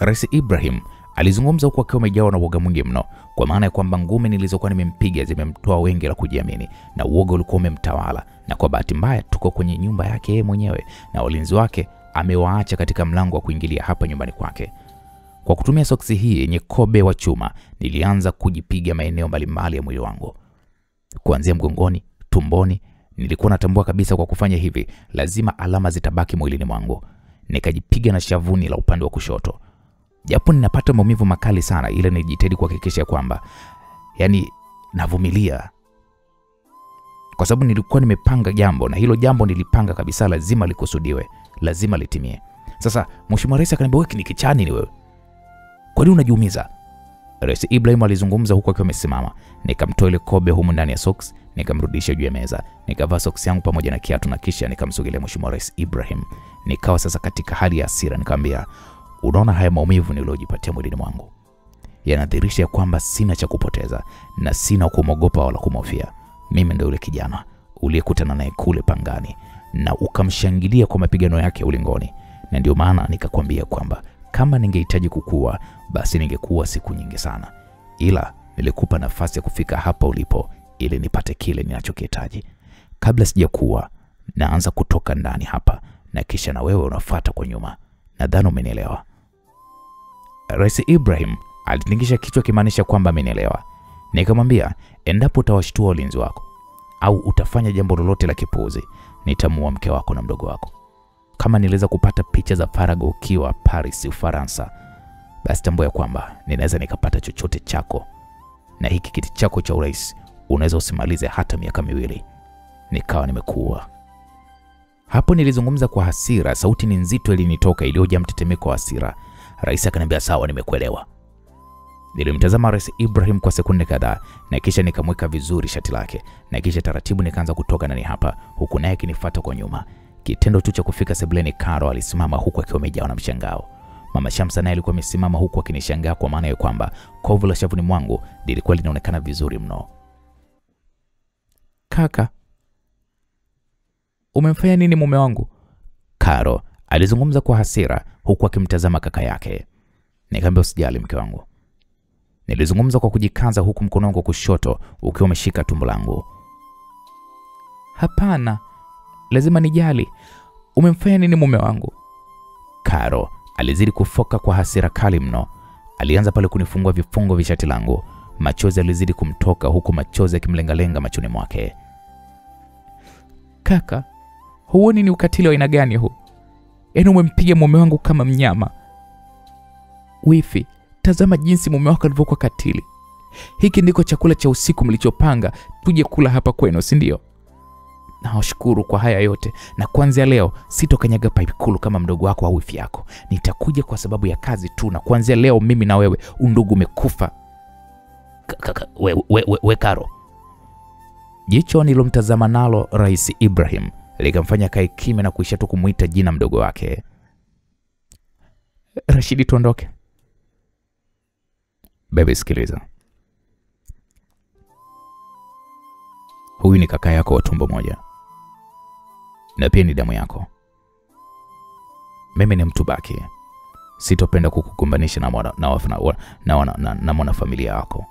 Rais Ibrahim alizungumza huku akiwa amejawa na uoga mwingi mno, kwa maana ya kwamba ngumi nilizokuwa nimempiga zimemtoa wengi la kujiamini na uoga ulikuwa umemtawala, na kwa bahati mbaya tuko kwenye nyumba yake yeye mwenyewe na walinzi wake amewaacha katika mlango wa kuingilia hapa nyumbani kwake. Kwa kutumia soksi hii yenye kobe wa chuma, nilianza kujipiga maeneo mbalimbali ya mwili wangu. Kuanzia mgongoni, tumboni, nilikuwa natambua kabisa kwa kufanya hivi lazima alama zitabaki mwilini mwangu. Nikajipiga na shavuni la upande wa kushoto. Japo ninapata maumivu makali sana, ila nilijitahidi kuhakikisha kwamba navumilia. Kwa sababu nilikuwa nimepanga jambo, na hilo jambo nilipanga kabisa lazima likusudiwe, lazima litimie. Sasa Mheshimiwa Rais akaniambia, "Wewe ni kichani ni wewe. Kwa nini unajiumiza?" Rais Ibrahim alizungumza huku akiwa amesimama. Nikamtoa ile kobe humu ndani ya socks, nikamrudisha juu ya meza. Nikavaa socks yangu pamoja na kiatu na kisha nikamsogelea Mheshimiwa Rais Ibrahim. Nikawa sasa katika hali ya hasira, nikamwambia, "Unaona haya maumivu niliyojipatia mwilini mwangu? Yanadhihirisha kwamba sina cha kupoteza na sina kumogopa wala kumhofia. Mimi ndio yule kijana uliyekutana naye kule pangani na ukamshangilia kwa mapigano yake ulingoni. Na ndio maana nikakwambia kwamba kama ningehitaji kukua basi ningekuwa siku nyingi sana. Ila nilikupa nafasi ya kufika hapa ulipo ili nipate kile ninachokihitaji. Kabla sijakuwa naanza kutoka ndani hapa na kisha na wewe unafuata kwa nyuma. Nadhani umenielewa." Rais Ibrahim alitingisha kichwa kimaanisha kwamba amenielewa. Nikamwambia, "Endapo utawashtua ulinzi wako au utafanya jambo lolote la kipuuzi, nitamua mke wako na mdogo wako. Kama niliweza kupata picha za faraga ukiwa Paris, Ufaransa, basi tambua kwamba ninaweza nikapata chochote chako, na hiki kiti chako cha urais unaweza usimalize hata miaka 2. Nikawa nimekuwa." Hapo nilizungumza kwa hasira, sauti ni nzito ilinitoka iliyojaa mtetemeko wa hasira. Rais akaniambia, "Sawa, nimekuelewa." Nilimtazama Rais Ibrahim kwa sekunde kadhaa na kisha nikamweka vizuri shati lake na kisha taratibu nikaanza kutoka ndani hapa huku naye akinifuata kwa nyuma. Kitendo tu cha kufika sebuleni, Karo alisimama huku akiwa amejawa na mshangao. Mama Shamsa naye alikuwa amesimama huku akinishangaa kwa maana ya kwamba kovu la shavuni mwangu lilikuwa linaonekana vizuri mno. "Kaka, umemfanya nini mume wangu?" Karo alizungumza kwa hasira huku akimtazama kaka yake. Nikamwambia, "Usijali mke wangu." Nilizungumza kwa kujikaza huku mkono wangu kushoto ukiwa umeshika tumbo langu. "Hapana, lazima nijali. Umemfanya nini mume wangu?" Karo alizidi kufoka kwa hasira kali mno. Alianza pale kunifungua vifungo vya shati langu. Machozi alizidi kumtoka huku machozi yakimlengalenga machoni mwake. "Kaka, huoni ni ukatili wa aina gani huu? Umempiga mume wangu kama mnyama. Wifi, tazama jinsi mume wako alivyokuwa katili. Hiki ndiko chakula cha usiku mlichopanga tuje kula hapa kwenu, si ndio? Nawashukuru kwa haya yote, na kuanzia leo sitokanyaga pipe kulu kama mdogo wako au wifi yako. Nitakuja kwa sababu ya kazi tu, na kuanzia leo mimi na wewe undugu umekufa." We Karo. Jicho nilomtazama nalo Rais Ibrahim likamfanya kae kimya na kuisha tu kumuita jina mdogo wake. "Rashidi, tuondoke." "Bebe, sikiliza. Huyu ni kaka yako wa tumbo moja na pia ni damu yako. Mimi ni mtu baki. Sitopenda kukukumbanisha na mwana familia yako.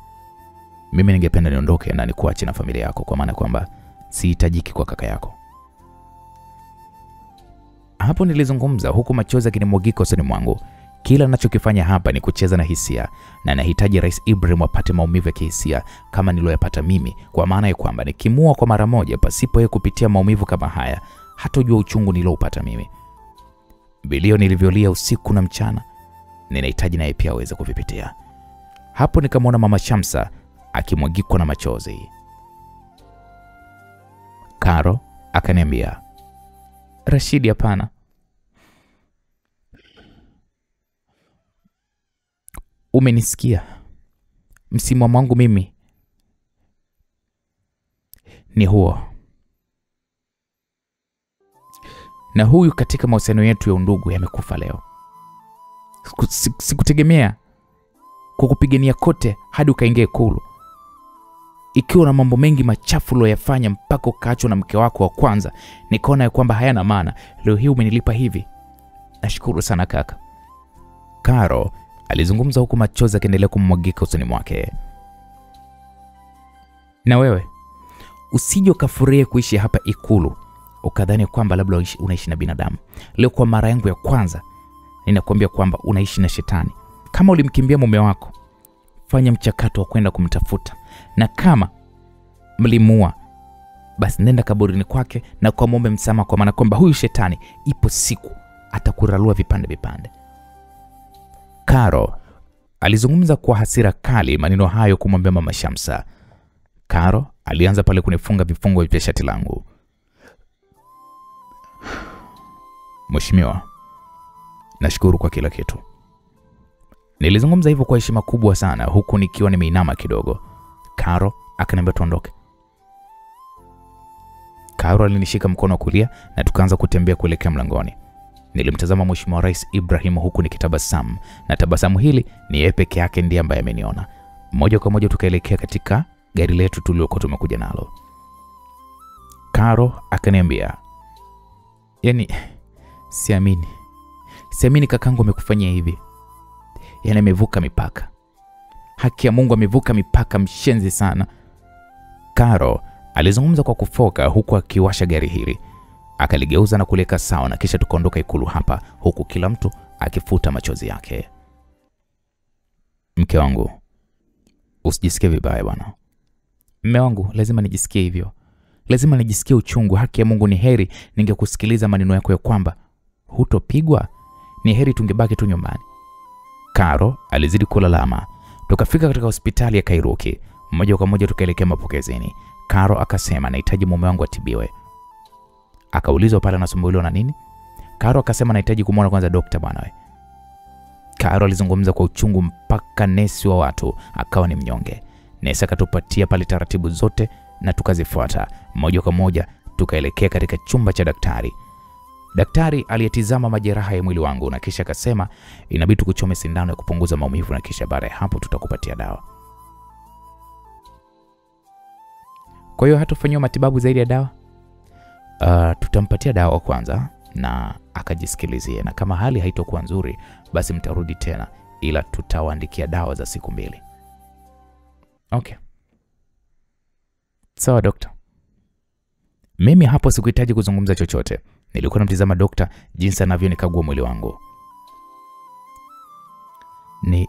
Mimi ningependa niondoke na nikuache na familia yako, kwa maana kwamba sihitajiki kwa kaka yako." Hapo nilizungumza huku machozi yakinimwagika usoni mwangu. Kila ninachokifanya hapa ni kucheza na hisia, na nahitaji Rais Ibrahim apate maumivu ya kihisia kama niliyopata mimi, kwa maana ya kwamba nikimua kwa mara moja pasipo yeye kupitia maumivu kama haya, hatojua uchungu niliopata mimi. Vilio nilivyolia usiku na mchana, ninahitaji naye pia aweze kuvipitia. Hapo nikamwona Mama Shamsa akimwagikwa na machozi. Karo akaniambia, "Rashidi, hapana. Umenisikia? Msimamo wangu mimi ni huo. Na huyu katika mahusiano yetu ya undugu yamekufa leo. Sikutegemea kukupigania kote hadi ukaingia Ikulu. Ikiwa na mambo mengi machafu uliyofanya mpaka ukaachwa na mke wako wa kwanza, nikaona ya kwamba hayana maana. Leo hii umenilipa hivi. Nashukuru sana kaka." Karo alizungumza huku machozi yakiendelea kummwagika usoni mwake. Na wewe usije ukafurahia kuishi hapa Ikulu ukadhani kwamba labda unaishi na binadamu. Leo kwa mara yangu ya kwanza ninakuambia kwamba unaishi na shetani. Kama ulimkimbia mume wako, fanya mchakato wa kwenda kumtafuta, na kama mlimuua, basi nenda kaburini kwake na kwa muombe msamaha, kwa maana kwamba huyu shetani ipo siku atakurarua vipande vipande. Karo alizungumza kwa hasira kali maneno hayo kumwambia Mama Shamsa. Karo alianza pale kunifunga vifungo vya shati langu. Mheshimiwa, nashukuru kwa kila kitu. Nilizungumza hivyo kwa heshima kubwa sana huku nikiwa nimeinama kidogo. Karo akaniambia tuondoke. Karo alinishika mkono wa kulia na tukaanza kutembea kuelekea mlangoni. Nilimtazama Mheshimiwa Rais Ibrahim huku nikitabasamu, na tabasamu hili ni yeye peke yake ndiye ambaye ameniona. Moja kwa moja tukaelekea katika gari letu tuliokuwa tumekuja nalo. Karo akaniambia, "Yaani siamini kakangu amekufanyia hivi. Yaani amevuka mipaka. Haki ya Mungu, amevuka mipaka, mshenzi sana." Karo alizungumza kwa kufoka huku akiwasha gari hili. Akaligeuza na kuleka sawa, na kisha tukaondoka Ikulu hapa huku kila mtu akifuta machozi yake. Mke wangu, usijisikie vibaya bwana. Mume wangu, lazima nijisikie hivyo. Lazima nijisikie uchungu. Haki ya Mungu, ni heri ningekusikiliza maneno yako ya kwamba hutopigwa. Ni heri tungebaki tu nyumbani. Karo alizidi kulalama. Tukafika katika hospitali ya Kairuki. Moja kwa moja tukaelekea mapokezeni. Karo akasema nahitaji mume wangu atibiwe. Akaulizwa pale anasumbuliwa na nini? Karo akasema nahitaji kumuona kwanza daktari bwana wewe. Karo alizungumza kwa uchungu mpaka nesi wa watu akawa ni mnyonge. Nesi akatupatia pale taratibu zote na tukazifuata. Moja kwa moja tukaelekea katika chumba cha daktari. Daktari aliyetizama majeraha ya mwili wangu na kisha akasema inabidi tukuchome sindano ya kupunguza maumivu, na kisha baada ya hapo tutakupatia dawa. Kwa hiyo hatufanywa matibabu zaidi ya dawa? Tutampatia dawa kwanza na akajisikilizie, na kama hali haitokuwa nzuri basi mtarudi tena, ila tutawaandikia dawa za siku 2. Okay. Sawa daktari. Mimi hapo sikuhitaji kuzungumza chochote. Nilikuwa namtizama daktari jinsi anavyonikagua mwili wangu.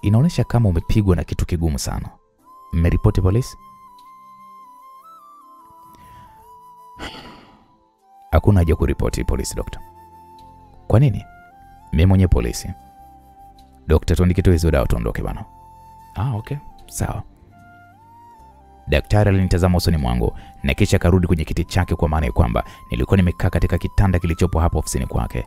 Inaonyesha kama umepigwa na kitu kigumu sana. Mmeripoti polisi? Hakuna haja kuripoti polisi daktari. Kwa nini? Mimi mwenye polisi. Daktari, tuandike tu hizo dawa tuondoke bana. Okay. Sawa. Daktari alinitazama usoni mwangu na kisha karudi kwenye kiti chake, kwa maana ya kwamba nilikuwa nimekaa katika kitanda kilichopo hapo ofisini kwake.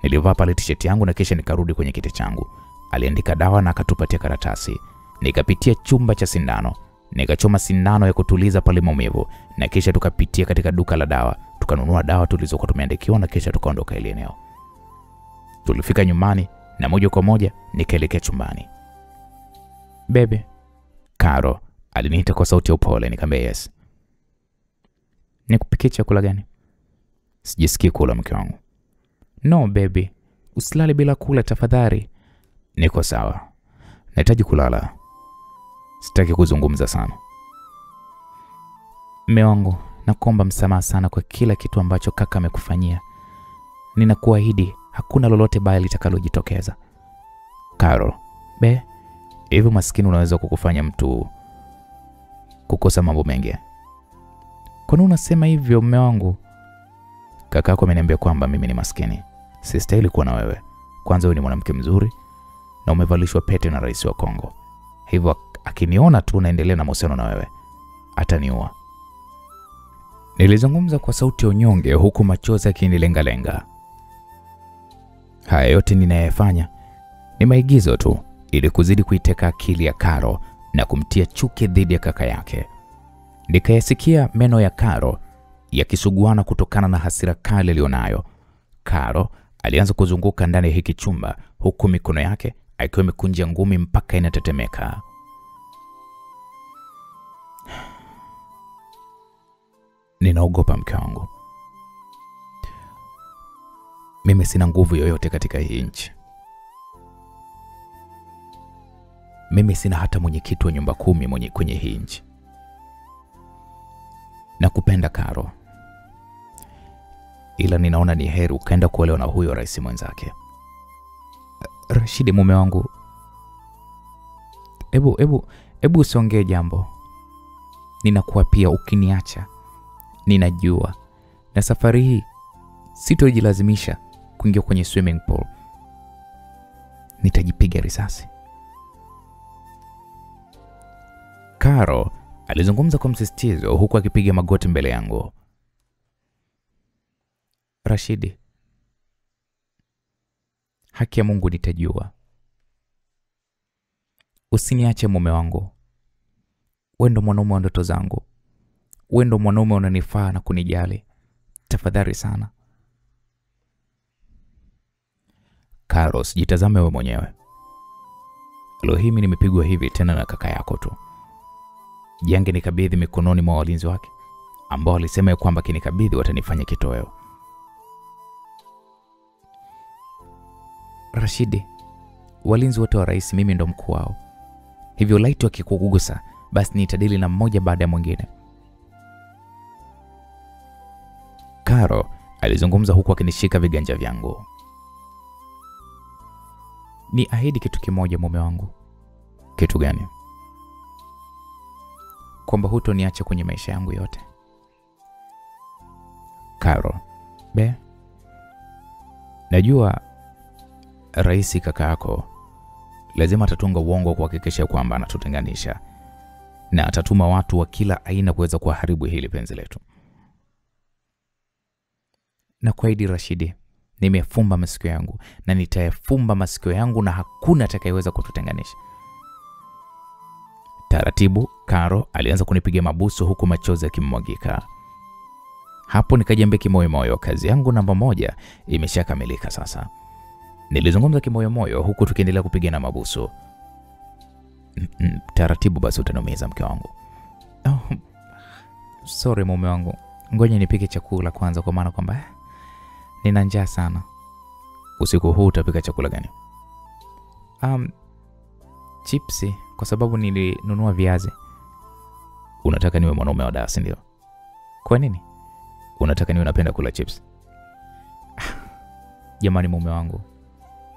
Nilivaa pale t-shirt yangu na kisha nikarudi kwenye kiti changu. Aliandika dawa na akatupatia karatasi. Nikapitia chumba cha sindano. Nikachoma sindano ya kutuliza pale maumivu, na kisha tukapitia katika duka la dawa. Tukanunua dawa tulizokuwa tumeandikiwa na kisha tukaondoka ile eneo. Tulifika nyumbani na moja kwa moja nikaelekea chumbani. Bebe, Karo aliniita kwa sauti ya upole. Nikamwambia yes. Nikupikie chakula gani? Sijisikii kula mke wangu. No baby, usilale bila kula tafadhali. Niko sawa. Nahitaji kulala. Sitaki kuzungumza sana. Mume wangu, nakuomba msamaha sana kwa kila kitu ambacho kaka amekufanyia. Ninakuahidi hakuna lolote baya litakalojitokeza. Karo, hivyo maskini unaweza kukufanya mtu kukosa mambo mengi. Kwa nini unasema hivyo mume wangu? Kakako ameniambia kwamba mimi ni maskini. Sistahili kuwa na wewe. Kwanza wewe ni mwanamke mzuri na umevalishwa pete na rais wa Kongo. Hivyo akiniona tu naendelea na mahusiano na wewe, ataniua. Nilizungumza kwa sauti ya unyonge huku machozi yakinilenga. Haya yote ninayofanya ni maigizo tu ili kuzidi kuiteka akili ya Karo na kumtia chuki dhidi ya kaka yake. Nikayasikia meno ya Karo yakisuguana kutokana na hasira kali aliyonayo. Karo alianza kuzunguka ndani ya hiki chumba huku mikono yake akiwa imekunja ngumi mpaka inatetemeka. Ninaogopa mke wangu. Mimi sina nguvu yoyote katika hii nchi. Mimi sina hata mwenyekiti wa nyumba 10 kwenye hii nchi. Nakupenda Karo, ila ninaona ni heri ukaenda kuolewa na huyo rais mwenzake. Rashidi mume wangu, Ebu usiongee jambo. Ninakuwa pia ukiniacha, ninajua na safari hii sitojilazimisha kuingia kwenye swimming pool. Nitajipiga risasi. Karo alizungumza kwa msisitizo huku akipiga magoti mbele yangu. Rashidi, haki ya Mungu nitajua. Usiniache mume wangu. Wewe ndo mwanaume wa ndoto zangu. Wewe ndo mwanaume unanifaa na kunijali. Tafadhali sana. Karo, jitazame wewe mwenyewe. Leo hii mimi nimepigwa hivi tena na kaka yako tu. Jange nikabidhi mikononi mwa walinzi wake ambao walisema kwamba kinikabidhi watanifanya kitoweo. Rashidi, walinzi wote wa rais mimi ndo mkuu wao. Hivyo laiti wakikugusa basi nitadili na mmoja baada ya mwingine. Karo alizungumza huku akinishika viganja vyangu. Ni ahidi kitu kimoja mume wangu. Kitu gani? Kwamba hutoniacha kwenye maisha yangu yote. Karo, najua rais kaka yako lazima atatunga uongo kuhakikisha kwamba anatutenganisha, na atatuma watu wa kila aina kuweza kuharibu hili penzi letu. Na kuahidi Rashidi, nimefumba masikio yangu na nitayafumba masikio yangu na hakuna atakayeweza kututenganisha. Taratibu Karo alianza kunipiga mabusu huku machozi yakimwagika. Hapo nikajiambia kimoyo, kazi yangu namba 1 imeshakamilika sasa. Nilizungumza kimoyo huku tukiendelea kupigana mabusu. Taratibu basi utanumiza mke wangu. Sorry mume wangu. Ngoja nipike chakula kwanza kwa maana kwamba nina njaa sana. Usiku huu utapika chakula gani? Chipsi kwa sababu nilinunua viazi. Unataka niwe mwanaume wa dasi ndio? Kwa nini? Unataka niwe napenda kula chips? Jamani mume wangu.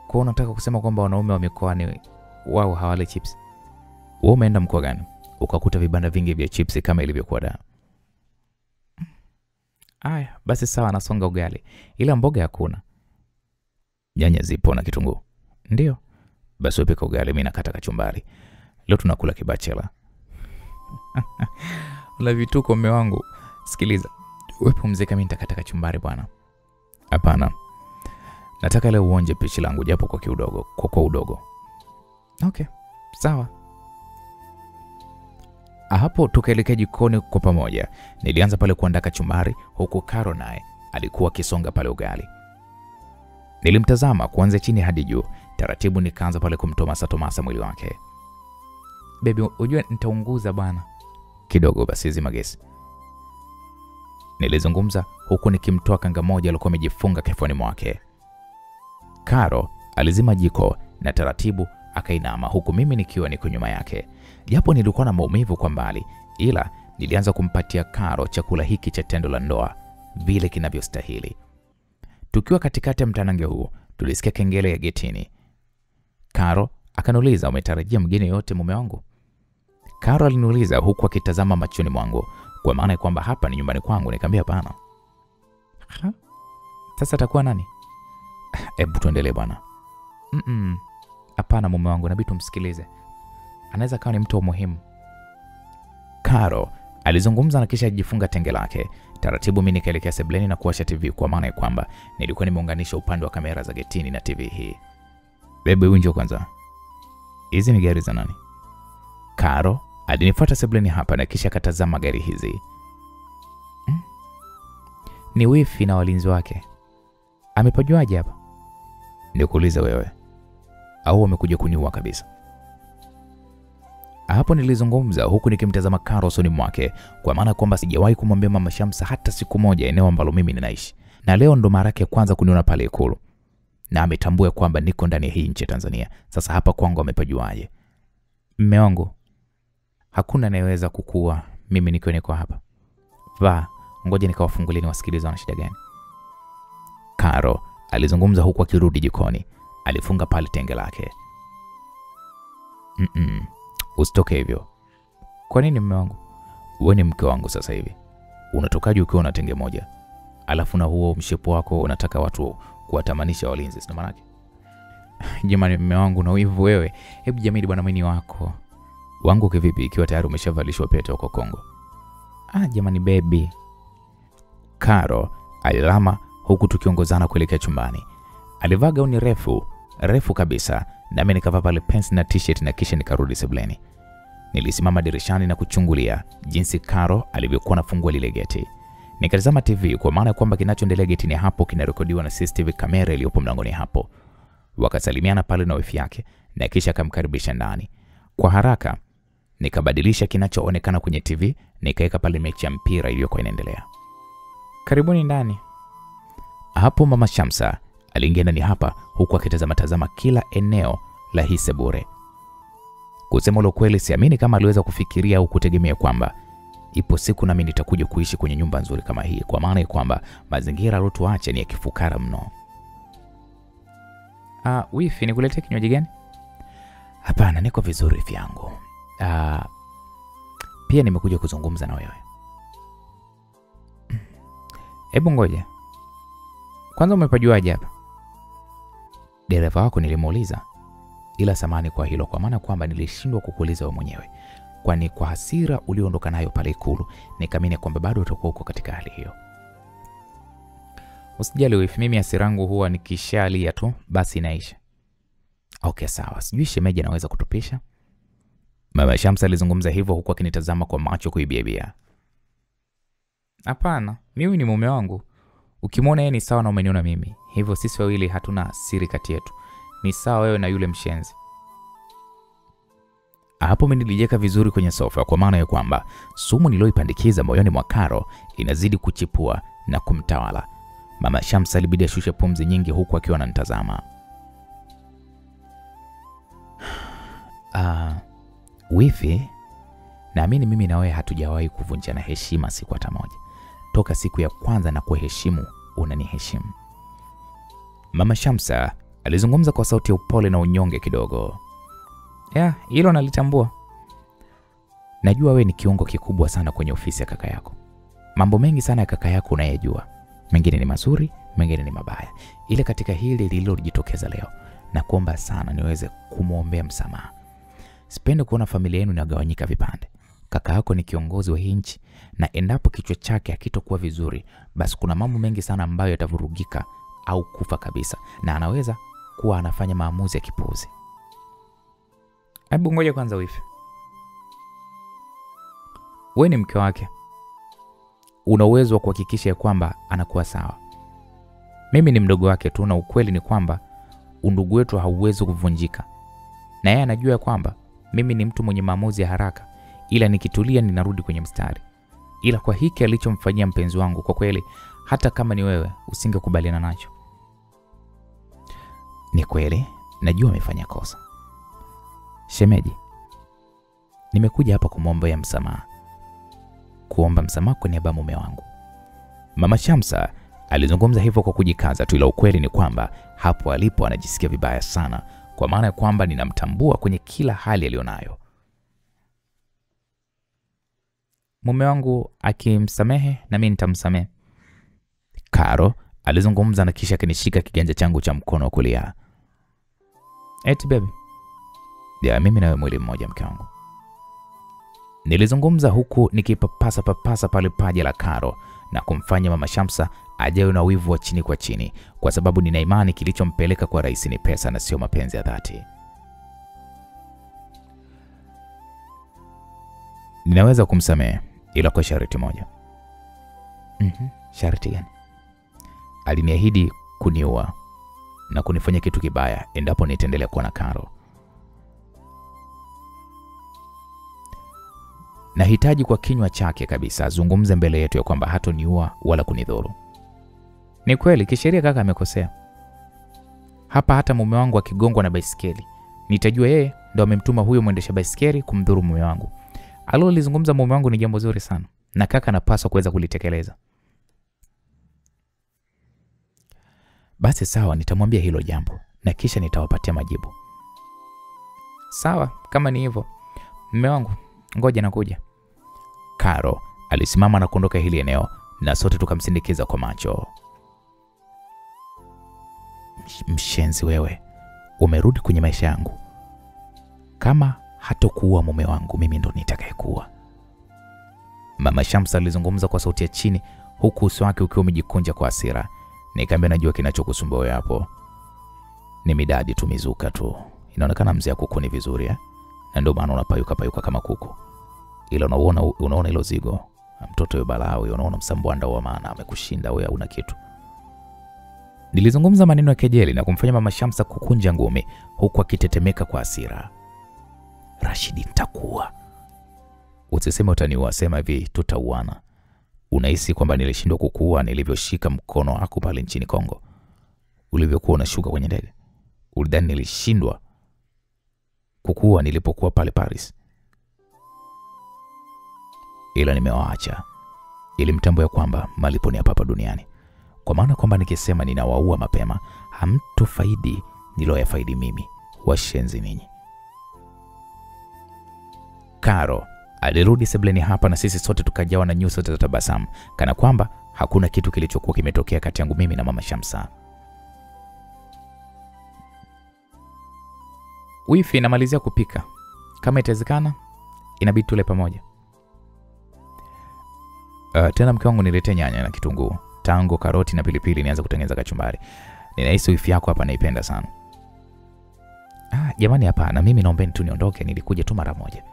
Kwa unataka kusema kwamba wanaume wa mikoani wao hawale chips? Wewe umeenda mkoa gani ukakuta vibanda vingi vya chips kama ilivyokuwa da? Aya, basi sawa, nasonga ugali. Ila mboga hakuna. Nyanya zipo na kitunguu. Ndio. Basi upika ugali, mimi nakata kachumbari. Leo tunakula kibachela. La vituko mume wangu. Sikiliza. Wewe pumzika, mimi nitakata kachumbari bwana. Hapana. Nataka leo uonje pishi langu japo kwa kidogo, kwa udogo. Okay. Sawa. Hapo tukaelekea jikoni kwa pamoja. Nilianza pale kuandaa kachumbari huku Karo naye alikuwa akisonga pale ugali. Nilimtazama kuanzia chini hadi juu. Taratibu nikaanza pale kumtomasa mwili wake. Baby, unajua nitaunguza bwana. Kidogo basi zima gesi. Nilizungumza huku nikimtoa kanga moja alikuwa amejifunga kifuani mwake. Karo alizima jiko na taratibu akainama huku mimi nikiwa niko nyuma yake. Japo nilikuwa na maumivu kwa mbali, ila nilianza kumpatia Karo chakula hiki cha tendo la ndoa vile kinavyostahili. Tukiwa katikati ya mtanange huu, tulisikia kengele ya getini. Karo akaniuliza, umetarajia mgeni yote mume wangu? Karo aliniuliza huku akitazama machoni mwangu, kwa maana kwamba hapa ni nyumbani kwangu. Nikamwambia hapana. Sasa atakuwa nani? Hebu tuendelee bwana. Hapana mume wangu, inabidi tumsikilize. Anaweza kawa ni mtu muhimu. Karo alizungumza na kisha ajifunga tenge lake. Taratibu mimi nikaelekea sebleni na kuwasha TV kwa maana kwamba nilikuwa nimeunganisha upande wa kamera za getini na TV hii. Bebe unjo kwanza. Hizi ni gari za nani? Karo alinifuata sebleni hapa na kisha katazama gari hizi. Ni wifi na walinzi wake. Amepajuaje hapa? Nikuuliza wewe. Au amekuja kuniua kabisa? Hapo nilizungumza huku nikimtazama Karo usoni mwake, kwa maana kwamba sijawahi kumwambia Mama Shamsa hata siku moja eneo ambalo mimi ninaishi. Na leo ndo mara yake kwanza kuniona pale Ikulu. Na ametambua kwamba niko ndani ya hii nchi ya Tanzania. Sasa hapa kwangu amepajuaje? Mume wangu, hakuna anayeweza kukua mimi nikiwa niko hapa. Va, ngoja nikawafungulie wasikilize wana shida gani. Karo alizungumza huku akirudi jikoni. Alifunga pale tenge lake. Usitoke hivyo. Kwa nini mume wangu? Wewe ni mke wangu sasa hivi. Unatokaje ukiwa na tenge moja? Alafu na huo mshepo wako unataka watu kuwatamanisha walinzi, sio maana yake? Jamani mume wangu na wivu wewe. Hebu jamani bwana mimi wako. Wangu kivipi ikiwa tayari umeshavalishwa pete huko Kongo? Jamani baby. Karo alilama huku tukiongozana kuelekea chumbani. Alivaa gauni refu kabisa, na mimi nikavaa pale pants na t-shirt na kisha nikarudi sebuleni. Nilisimama dirishani na kuchungulia jinsi Karo alivyokuwa anafungua lile geti. Nikatazama TV kwa maana kwamba kinachoendelea getini hapo kinarekodiwa na CCTV kamera iliyopo mlangoni hapo. Wakasalimiana pale na wifi yake na kisha akamkaribisha ndani. Kwa haraka nikabadilisha kinachoonekana kwenye TV, nikaweka pale mechi ya mpira iliyokuwa inaendelea. Karibuni ndani. Hapo Mama Shamsa aliingia ndani hapa huku akitazama kila eneo la hii sebure. Kusema ukweli siamini kama aliweza kufikiria au kutegemea kwamba ipo siku nami nitakuja kuishi kwenye nyumba nzuri kama hii, kwa maana kwamba mazingira aliyotuacha ni ya kifukara mno. Wifi nikuletee kinywaji gani? Hapana, niko vizuri wifi yangu. Pia nimekuja kuzungumza na wewe. Hebu ngoja. Kwanza umepajuaje hapa? Dereva wako nilimuuliza, ila samani kwa hilo, kwa maana kwamba nilishindwa kukuuliza wewe mwenyewe. Kwani kwa hasira uliondoka nayo pale Ikulu, nikamini kwamba bado utakuwa uko katika hali hiyo. Usijali wifi, mimi hasira yangu huwa nikishalia tu basi inaisha. Okay sawa, sijui shemeji anaweza kutupisha? Mama Shamsa alizungumza hivyo huku akinitazama kwa macho kuibiabia. Hapana, mimi ni mume wangu. Ukimwona yeye ni sawa na umeniona mimi. Hivyo sisi wawili hatuna siri kati yetu. Ni sawa wewe na yule mshenzi. Hapo mimi nilijeka vizuri kwenye sofa, kwa maana ya kwamba sumu niliyoipandikiza moyoni mwa Karo inazidi kuchipua na kumtawala. Mama Shamsa ilibidi ashushe pumzi nyingi huku akiwa ananitazama. Wifi, naamini mimi na wewe hatujawahi kuvunjana heshima siku hata moja. Toka siku ya kwanza na kuheshimu, unaniheshimu. Mama Shamsa alizungumza kwa sauti ya upole na unyonge kidogo. Hilo nalitambua. Najua wewe ni kiungo kikubwa sana kwenye ofisi ya kaka yako. Mambo mengi sana ya kaka yako unayajua. Mengine ni mazuri, mengine ni mabaya. Ile katika hili lililojitokeza leo, na kuomba sana niweze kumuombea msamaha. Sipendi kuona familia yenu inagawanyika vipande. Kaka yako ni kiongozi wa hii nchi, na endapo kichwa chake hakitokuwa vizuri, basi kuna mambo mengi sana ambayo yatavurugika au kufa kabisa, na anaweza kuwa anafanya maamuzi ya kipuuzi. Hebu ngoja kwanza wifi. Wewe ni mke wake. Una uwezo wa kuhakikisha kwamba anakuwa sawa. Mimi ni mdogo wake tu, na ukweli ni kwamba undugu wetu hauwezi kuvunjika. Na yeye anajua kwamba mimi ni mtu mwenye maamuzi ya haraka, ila nikitulia ninarudi kwenye mstari. Ila kwa hiki alichomfanyia mpenzi wangu, kwa kweli hata kama ni wewe usingekubaliana nacho. Ni kweli, najua amefanya kosa. Shemeji, nimekuja hapa kumwombea msamaha. Kuomba msamaha kwa niaba ya mume wangu. Mama Shamsa alizungumza hivyo kwa kujikaza tu, ila ukweli ni kwamba hapo alipo anajisikia vibaya sana, kwa maana ya kwamba ninamtambua kwenye kila hali alionayo. Mume wangu akimsamehe na mimi nitamsamehe. Karo alizungumza na kisha kanishika kiganja changu cha mkono wa kulia. Eti baby. Mimi na wewe mwili mmoja mke wangu. Nilizungumza huku nikipapasa pale paja la Karo na kumfanya Mama Shamsa ajawe na wivu wa chini kwa chini, kwa sababu nina imani kilichompeleka kwa rais ni pesa na sio mapenzi ya dhati. Ninaweza kumsamehe, ila kwa sharti moja. Sharti gani? Aliniahidi kuniua na kunifanya kitu kibaya endapo nitaendelea kuwa na Karo. Nahitaji kwa kinywa chake kabisa azungumze mbele yetu ya kwamba hatoniua wala kunidhuru. Ni kweli kisheria kaka amekosea. Hapa hata mume wangu akigongwa na baisikeli, Nitajua yeye ndo amemtuma huyo mwendesha baiskeli kumdhuru mume wangu. Alilozungumza mume wangu ni jambo zuri sana na kaka anapaswa kuweza kulitekeleza. Basi sawa, nitamwambia hilo jambo na kisha nitawapatia majibu. Sawa, kama ni hivyo. Mume wangu, ngoja nakuja. Karo alisimama na kuondoka hili eneo na sote tukamsindikiza kwa macho. Mshenzi wewe, umerudi kwenye maisha yangu. Kama hatokuua mume wangu, mimi ndo nitakayekuua. Mama Shamsa alizungumza kwa sauti ya chini huku uso wake ukiwa umejikunja kwa hasira. Nikamwambia najua kinachokusumbua hapo. Ni midadi tu mizuka tu. Inaonekana mzee kuku ni vizuri na ndio maana unapayuka kama kuku. Ila unaona hilo zigo. Mtoto yule balaa huyo, unaona msambwanda wa maana amekushinda wewe, una kitu. Nilizungumza maneno ya kejeli na kumfanya Mama Shamsa kukunja ngumi huku akitetemeka kwa hasira. Rashidi, nitakuwa. Usiseme utaniua, sema hivi tutauana. Unahisi kwamba nilishindwa kukuua nilivyoshika mkono wako pale nchini Kongo? Ulivyokuwa unashuka kwenye ndege? Ulidhani nilishindwa kukuua nilipokuwa pale Paris? Ila nimewaacha ili mtambue kwamba malipo ni hapa duniani. Kwa maana kwamba nikisema ninawaua mapema, hamtofaidi niloyafaidi mimi. Washenzi ninyi. Karo alirudi sebuleni hapa na sisi sote tukajawa na nyuso za tabasamu kana kwamba hakuna kitu kilichokuwa kimetokea kati yangu mimi na Mama Shamsa. Wifi inamalizia kupika. Kama itawezekana, inabidi tule pamoja. Tena mke wangu niletee nyanya na kitunguu, tango, karoti na pilipili nianze kutengeneza kachumbari. Ninahisi wifi yako hapa naipenda sana. Jamani hapana, mimi naombeni tu niondoke, nilikuja tu mara moja.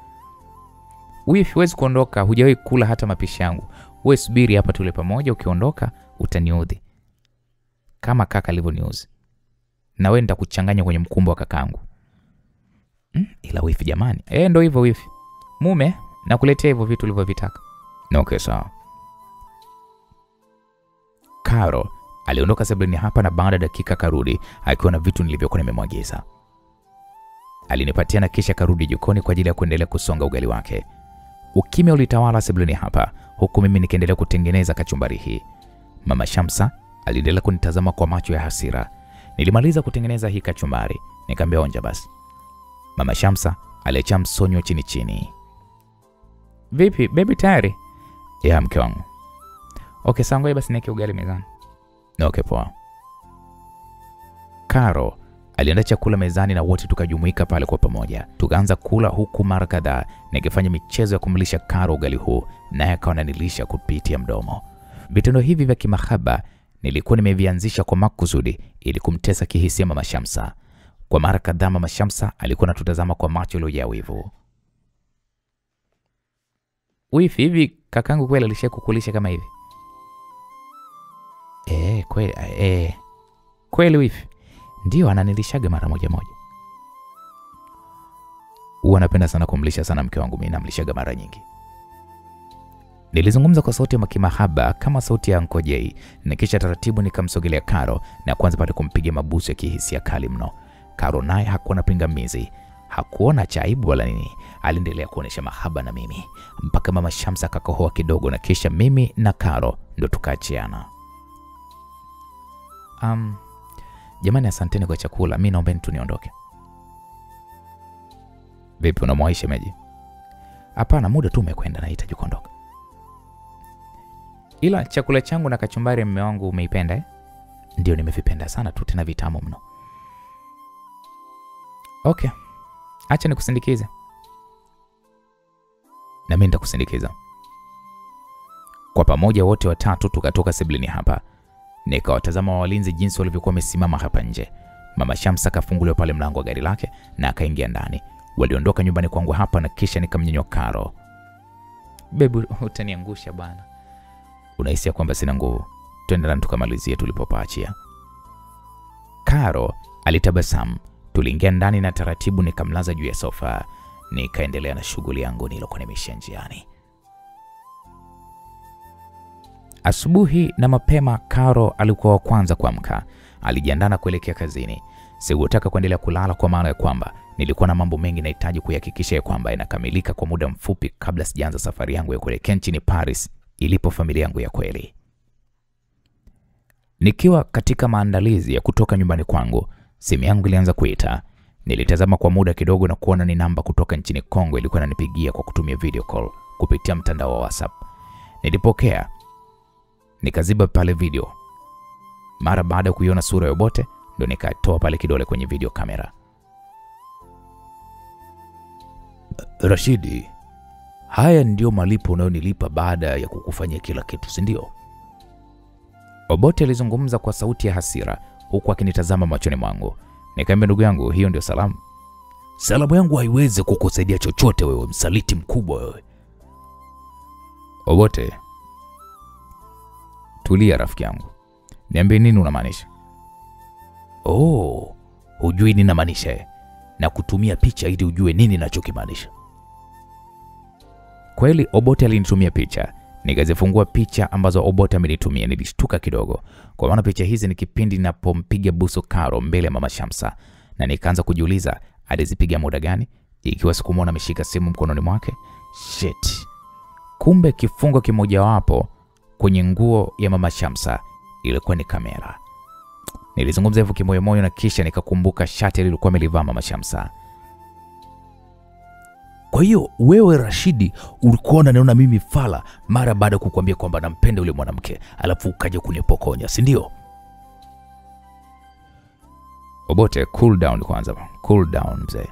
Wifi, huwezi kuondoka, hujawahi kula hata mapishi yangu. Wewe subiri hapa tule pamoja, ukiondoka utaniudhi. Kama kaka alivyoniuzi. Na wewe nitakuchanganya kwenye mkumbo wa kakangu. Ila wifi jamani. Ndio hivyo wifi. Mume, nakuletea hivyo vitu ulivyovitaka. Okay, sawa. Karo aliondoka sebuleni hapa na baada dakika karudi akiwa na vitu nilivyokuwa nimemwagiza. Alinipatia na kisha karudi jikoni kwa ajili ya kuendelea kusonga ugali wake. Ukimya ulitawala sebuleni hapa huku mimi nikiendelea kutengeneza kachumbari hii. Mama Shamsa aliendelea kunitazama kwa macho ya hasira. Nilimaliza kutengeneza hii kachumbari, nikamwambia onja basi. Mama Shamsa aliacha msonyo chini chini. Vipi, baby tayari? Ya mke wangu. Okay, sawa, ngoja basi niweke ugali mezani. Okay, poa. Karo aliandaa chakula mezani na wote tukajumuika pale kwa pamoja. Tukaanza kula huku mara kadhaa nikifanya michezo ya kumlisha Karo ugali huu naye akawa ananilisha kupitia mdomo. Vitendo hivi vya kimahaba nilikuwa nimevianzisha kwa makusudi ili kumtesa kihisia Mama Shamsa. Kwa mara kadhaa Mama Shamsa alikuwa anatutazama kwa macho yaliyojaa wivu. Wifi, hivi kakangu kweli alishakukulisha kama hivi? Kweli wifi. Ndio ananilishaga mara moja. Huwa napenda sana kumlisha sana mke wangu, mimi namlishaga mara nyingi. Nilizungumza kwa sauti ya kimahaba kama sauti ya Uncle Jay, na kisha taratibu nikamsogelea Karo na kwanza pale kumpiga mabusu ya kihisia kali mno. Karo naye hakuwa na pingamizi, hakuona cha aibu wala nini. Aliendelea kuonesha mahaba na mimi mpaka Mama Shamsa akakohoa kidogo na kisha mimi na Karo ndo tukaachiana. Jamani asanteni kwa chakula, mimi naomba tu niondoke. Vipi unamwaisha shemeji? Hapana, muda tu umekwenda, nahitaji kuondoka. Ila chakula changu na kachumbari mume wangu umeipenda? Ndio, nimevipenda sana tu, tena vitamu mno. Okay, acha nikusindikize. Na mimi nitakusindikiza. Kwa pamoja wote watatu tukatoka sebuleni hapa. Nikawatazama walinzi jinsi walivyokuwa wamesimama hapa nje. Mama Shamsa kafunguliwa pale mlango wa gari lake na akaingia ndani. Waliondoka nyumbani kwangu hapa na kisha nikamnyanyua Karo. Bebu, utaniangusha bana. Unahisi kwamba sina nguvu? Twende ndani tukamalizie tulipopaachia. Karo alitabasamu. Tuliingia ndani na taratibu nikamlaza juu ya sofa. Nikaendelea na shughuli yangu nilokuwa nimeshia njiani. Asubuhi na mapema Karo alikuwa wa kwanza kuamka. Alijiandaa kuelekea kazini. Sikutaka kuendelea kulala kwa maana ya kwamba nilikuwa na mambo mengi nahitaji kuhakikisha ya kwamba inakamilika kwa muda mfupi kabla sijaanza safari yangu ya kuelekea nchini Paris ilipo familia yangu ya kweli. Nikiwa katika maandalizi ya kutoka nyumbani kwangu, simu yangu ilianza kuita. Nilitazama kwa muda kidogo na kuona ni namba kutoka nchini Kongo ilikuwa inanipigia kwa kutumia video call kupitia mtandao wa WhatsApp. Nilipokea, nikaziba pale video. Mara baada ya kuiona sura ya Obote, ndio nikatoa pale kidole kwenye video kamera. Rashidi, haya ndio malipo unayonilipa baada ya kukufanyia kila kitu, si ndio? Obote alizungumza kwa sauti ya hasira huku akinitazama machoni mwangu. Nikamwambia, ndugu yangu, hiyo ndio salamu? Salamu yangu haiwezi kukusaidia chochote wewe, msaliti mkubwa wewe. Obote, tulia rafiki yangu. Niambie nini unamaanisha? Oh, hujui nini namaanisha na kutumia picha ili ujue nini ninachokimaanisha. Kweli Obote alinitumia picha. Nikazifungua picha ambazo Obote amenitumia. Nilishtuka kidogo kwa maana picha hizi ni kipindi ninapompiga busu Karo mbele ya Mama Shamsa, na nikaanza kujiuliza alizipiga muda gani ikiwa sikumwona ameshika simu mkononi mwake. Shit. Kumbe kifungo kimoja wapo kwenye nguo ya Mama Shamsa ilikuwa ni kamera. Nilizungumza hivyo kimoyomoyo na kisha nikakumbuka shati lilikuwa amelivaa Mama Shamsa. Kwa hiyo wewe Rashidi ulikuwa unaniona mimi fala mara baada ya kukuambia kwamba nampenda yule mwanamke, alafu ukaja kunipokonya, si ndio? Obote, cool down kwanza. Cool down mzee.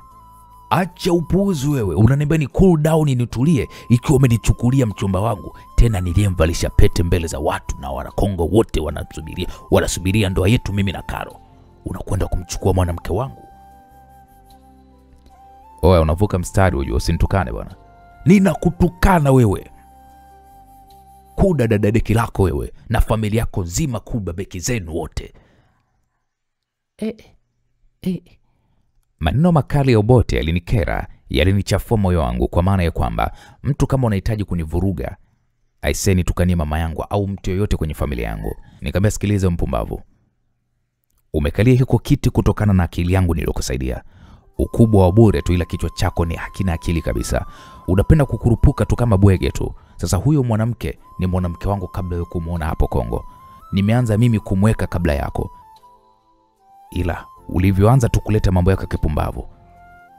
Acha upuuzi wewe. Unaniambia ni cool down nitulie ikiwa umenichukulia mchumba wangu, tena niliyemvalisha pete mbele za watu na Wanakongo wote wanasubiria ndoa yetu mimi na Karo. Unakwenda kumchukua mwanamke wangu? Oya, unavuka mstari ujue, usinitukane bwana. Ninakutukana wewe. Kuda dadadeki lako wewe na familia yako nzima, kuba beki zenu wote. Maneno makali ya Obote yalinikera, yalinichafua moyo wangu kwa maana ya kwamba mtu kama unahitaji kunivuruga, aiseni tukanie mama yangu au mtu yoyote kwenye familia yangu. Nikamwambia, sikiliza mpumbavu. Umekalia hiko kiti kutokana na akili yangu niliyokusaidia. Ukubwa wa bure tu, ila kichwa chako ni hakina akili kabisa. Unapenda kukurupuka tu kama bwege tu. Sasa huyo mwanamke ni mwanamke wangu kabla ya kumuona hapo Kongo. Nimeanza mimi kumweka kabla yako. Ila ulivyoanza tu kuleta mambo yako kipumbavu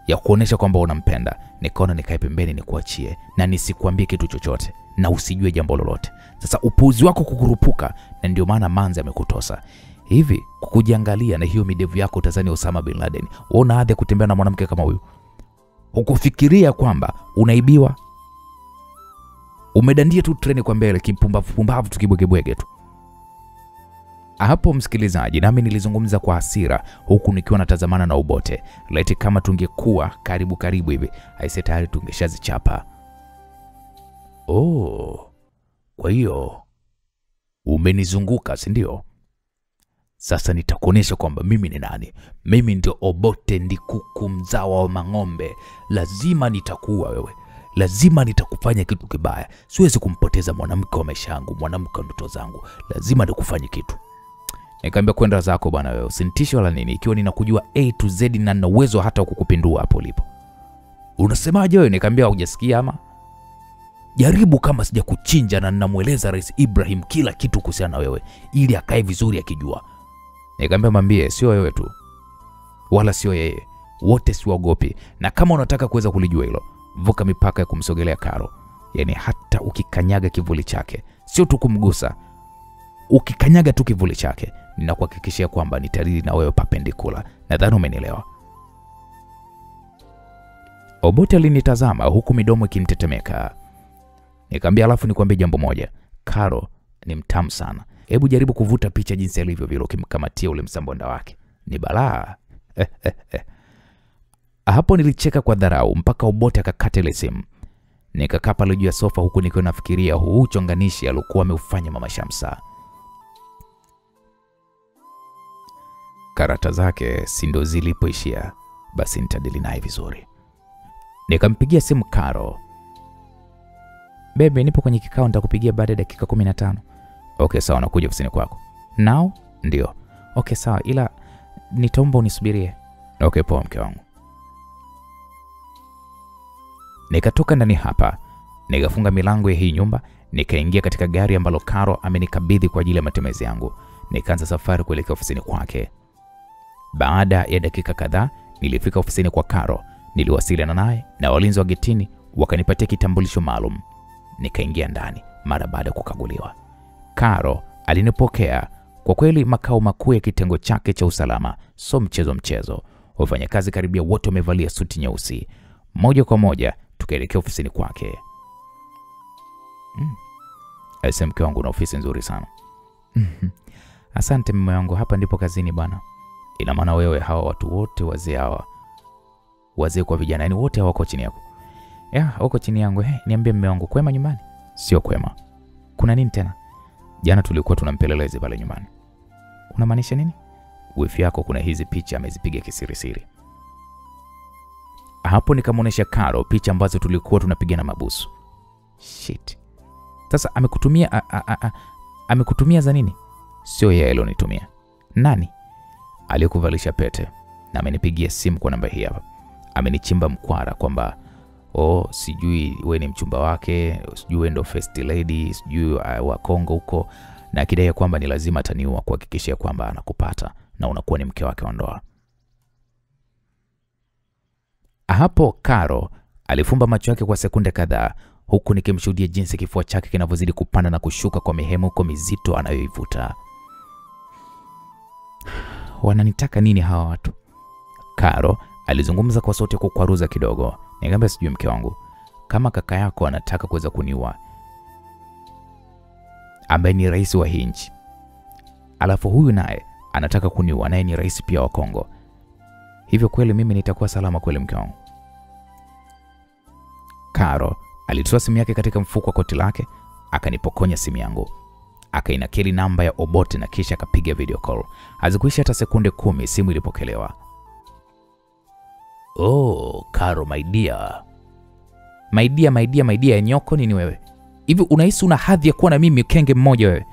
ya kuonesha kwamba unampenda, nikaona nikae pembeni nikuachie na nisikuambie kitu chochote na usijue jambo lolote. Sasa upuuzi wako kukurupuka, na ndio maana Manzi amekutosa. Hivi kukujiangalia na hiyo midevu yako utazani Osama bin Laden. Uona hadhi kutembea na mwanamke kama huyu? Hukufikiria kwamba unaibiwa? Umedandia tu treni kwa mbele kimpumbavu tukibwegebwege tu. Hapo msikilizaji, nami nilizungumza kwa hasira huku nikiwa natazamana na Obote. Laiti kama tungekuwa karibu hivi, haise tayari tungeshazichapa. Oh, kwa hiyo umenizunguka, si ndio? Sasa nitakuonesha kwamba mimi ni nani. Mimi ndio Obote Ndikuku, mzawa wa mang'ombe. Lazima nitakuua wewe. Lazima nitakufanya kitu kibaya. Siwezi kumpoteza mwanamke wa maisha yangu, mwanamke wa ndoto zangu. Lazima nikufanye kitu. Nikamwambia, kwenda zako bwana wewe, usinitishe wala nini, ikiwa ninakujua A to Z na nina uwezo hata kukupindua hapo ulipo. Unasemaje wewe? Nikamwambia, hujasikia ama? Jaribu kama sija kuchinja, na ninamueleza Rais Ibrahim kila kitu kuhusiana na wewe ili akae vizuri akijua. Nikamwambia, mwambie sio wewe tu wala sio yeye, wote siwaogopi, na kama unataka kuweza kulijua hilo, vuka mipaka ya kumsogelea Karo. Yaani hata ukikanyaga kivuli chake, sio tu kumgusa, ukikanyaga tu kivuli chake, ninakuhakikishia kwamba nitaridi na wewe papendikula. Nadhani umenielewa. Obote alinitazama huku midomo ikimtetemeka. Nikamwambia, alafu nikwambie jambo moja, Karo ni mtamu sana. Hebu jaribu kuvuta picha jinsi alivyo vile ukimkamatia ule msambonda wake. Ni balaa. Hapo nilicheka kwa dharau mpaka Obote akakata ile simu. Nikakaa pale juu ya sofa huku nikiwa nafikiria huu chonganishi alikuwa ameufanya Mama Shamsa. Karata zake si ndo zilipoishia, basi nitadili naye vizuri. Nikampigia simu Karo. Bebe, nipo kwenye kikao, nitakupigia baada ya dakika 15. Okay sawa, nakuja ofisini kwako. Now? Ndio. Okay sawa, ila Nitaomba unisubirie. Okay, poa mke wangu. Nikatoka ndani hapa, nikafunga milango ya hii nyumba, nikaingia katika gari ambalo Karo amenikabidhi kwa ajili ya matembezi yangu. Nikaanza safari kuelekea ofisini kwake. Baada ya dakika kadhaa, nilifika ofisini kwa Karo. Niliwasiliana naye na walinzi wa getini wakanipatia kitambulisho maalum. Nikaingia ndani mara baada ya kukaguliwa. Karo alinipokea. Kwa kweli makao makuu ya kitengo chake cha usalama so mchezo. Wafanyakazi karibia wote wamevalia suti nyeusi. Moja kwa moja tukaelekea ofisini kwake. Mke wangu na ofisi nzuri sana. Asante mume wangu, hapa ndipo kazini bwana. Ina maana wewe hawa watu wote wazee kwa vijana, yani wote hawako chini yako? Wako chini yangu. Niambie mume wangu, kwema nyumbani? Sio kwema. Kuna nini tena? Jana tulikuwa tunampelelezi pale nyumbani. Unamaanisha nini? Wifi yako kuna hizi picha amezipiga kisirisiri. Hapo nikamuonesha Karo picha ambazo tulikuwa tunapigana mabusu. Shit. Sasa amekutumia za nini? Sio yeye alonitumia. Nani? Aliyekuvalisha pete na amenipigia simu kwa namba hii hapa. Amenichimba mkwara kwamba sijui wewe ni mchumba wake, sijui wewe ndo first lady, sijui wa Kongo huko, na akidai kwamba ni lazima ataniua kuhakikisha kwamba anakupata na unakuwa ni mke wake wa ndoa. Hapo Karo alifumba macho yake kwa sekunde kadhaa, huku nikimshuhudia jinsi kifua chake kinavyozidi kupanda na kushuka kwa mihemuko mizito anayoivuta. Wananitaka nini hawa watu? Karo alizungumza kwa sauti ya kukwaruza kidogo. Nikamwambia sijui mke wangu, kama kaka yako anataka kuweza kuniua, ambaye ni rais wa hii nchi, alafu huyu naye anataka kuniua, naye ni rais pia wa Kongo, hivyo kweli mimi nitakuwa salama kweli mke wangu? Karo alitoa simu yake katika mfuko wa koti lake, akanipokonya simu yangu, akainakili namba ya Obote na kisha akapiga video call. Hazikuisha hata sekunde 10 simu ilipokelewa. Karo my dear. My dear nyoko nini wewe? Hivi unahisi una hadhi ya kuwa na mimi kenge mmoja wewe?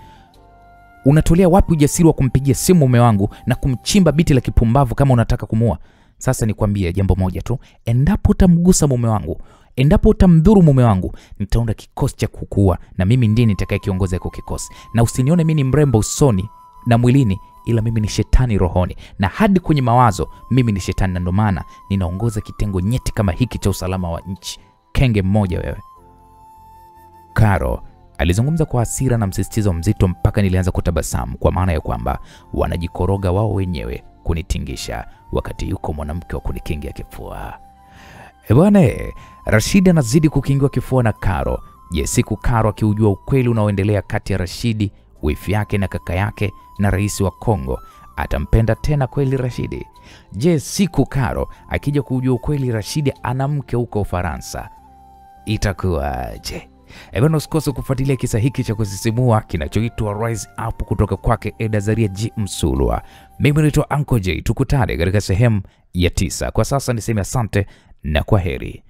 Unatolea wapi ujasiri wa kumpigia simu mume wangu na kumchimba biti la kipumbavu kama unataka kumuua? Sasa nikwambie jambo moja tu, endapo utamgusa mume wangu, endapo utamdhuru mume wangu, nitaunda kikosi cha kukuua na mimi ndiye nitakayekiongoza hiko kikosi. Na usinione mimi ni mrembo usoni na mwilini, ila mimi ni shetani rohoni, na hadi kwenye mawazo mimi ni shetani, na ndo maana ninaongoza kitengo nyeti kama hiki cha usalama wa nchi. Kenge mmoja wewe. Karo alizungumza kwa hasira na msisitizo mzito mpaka nilianza kutabasamu, kwa maana ya kwamba wanajikoroga wao wenyewe kunitingisha wakati yuko mwanamke wa kunikingia kifua. Bwana, Rashidi anazidi kukingiwa kifua na Karo. Je, siku Karo akiujua ukweli unaoendelea kati ya Rashidi, wifi yake na kaka yake na rais wa Kongo, atampenda tena kweli Rashidi? Je, siku Karo akija kujua ukweli Rashidi ana mke huko Ufaransa, itakuwaje? Bwana, usikose kufuatilia kisa hiki cha kusisimua kinachoitwa Rise Up kutoka kwake Edazaria G. Msulwa. Mimi naitwa Uncle J. Tukutane katika sehemu ya 9. Kwa sasa niseme asante na kwaheri.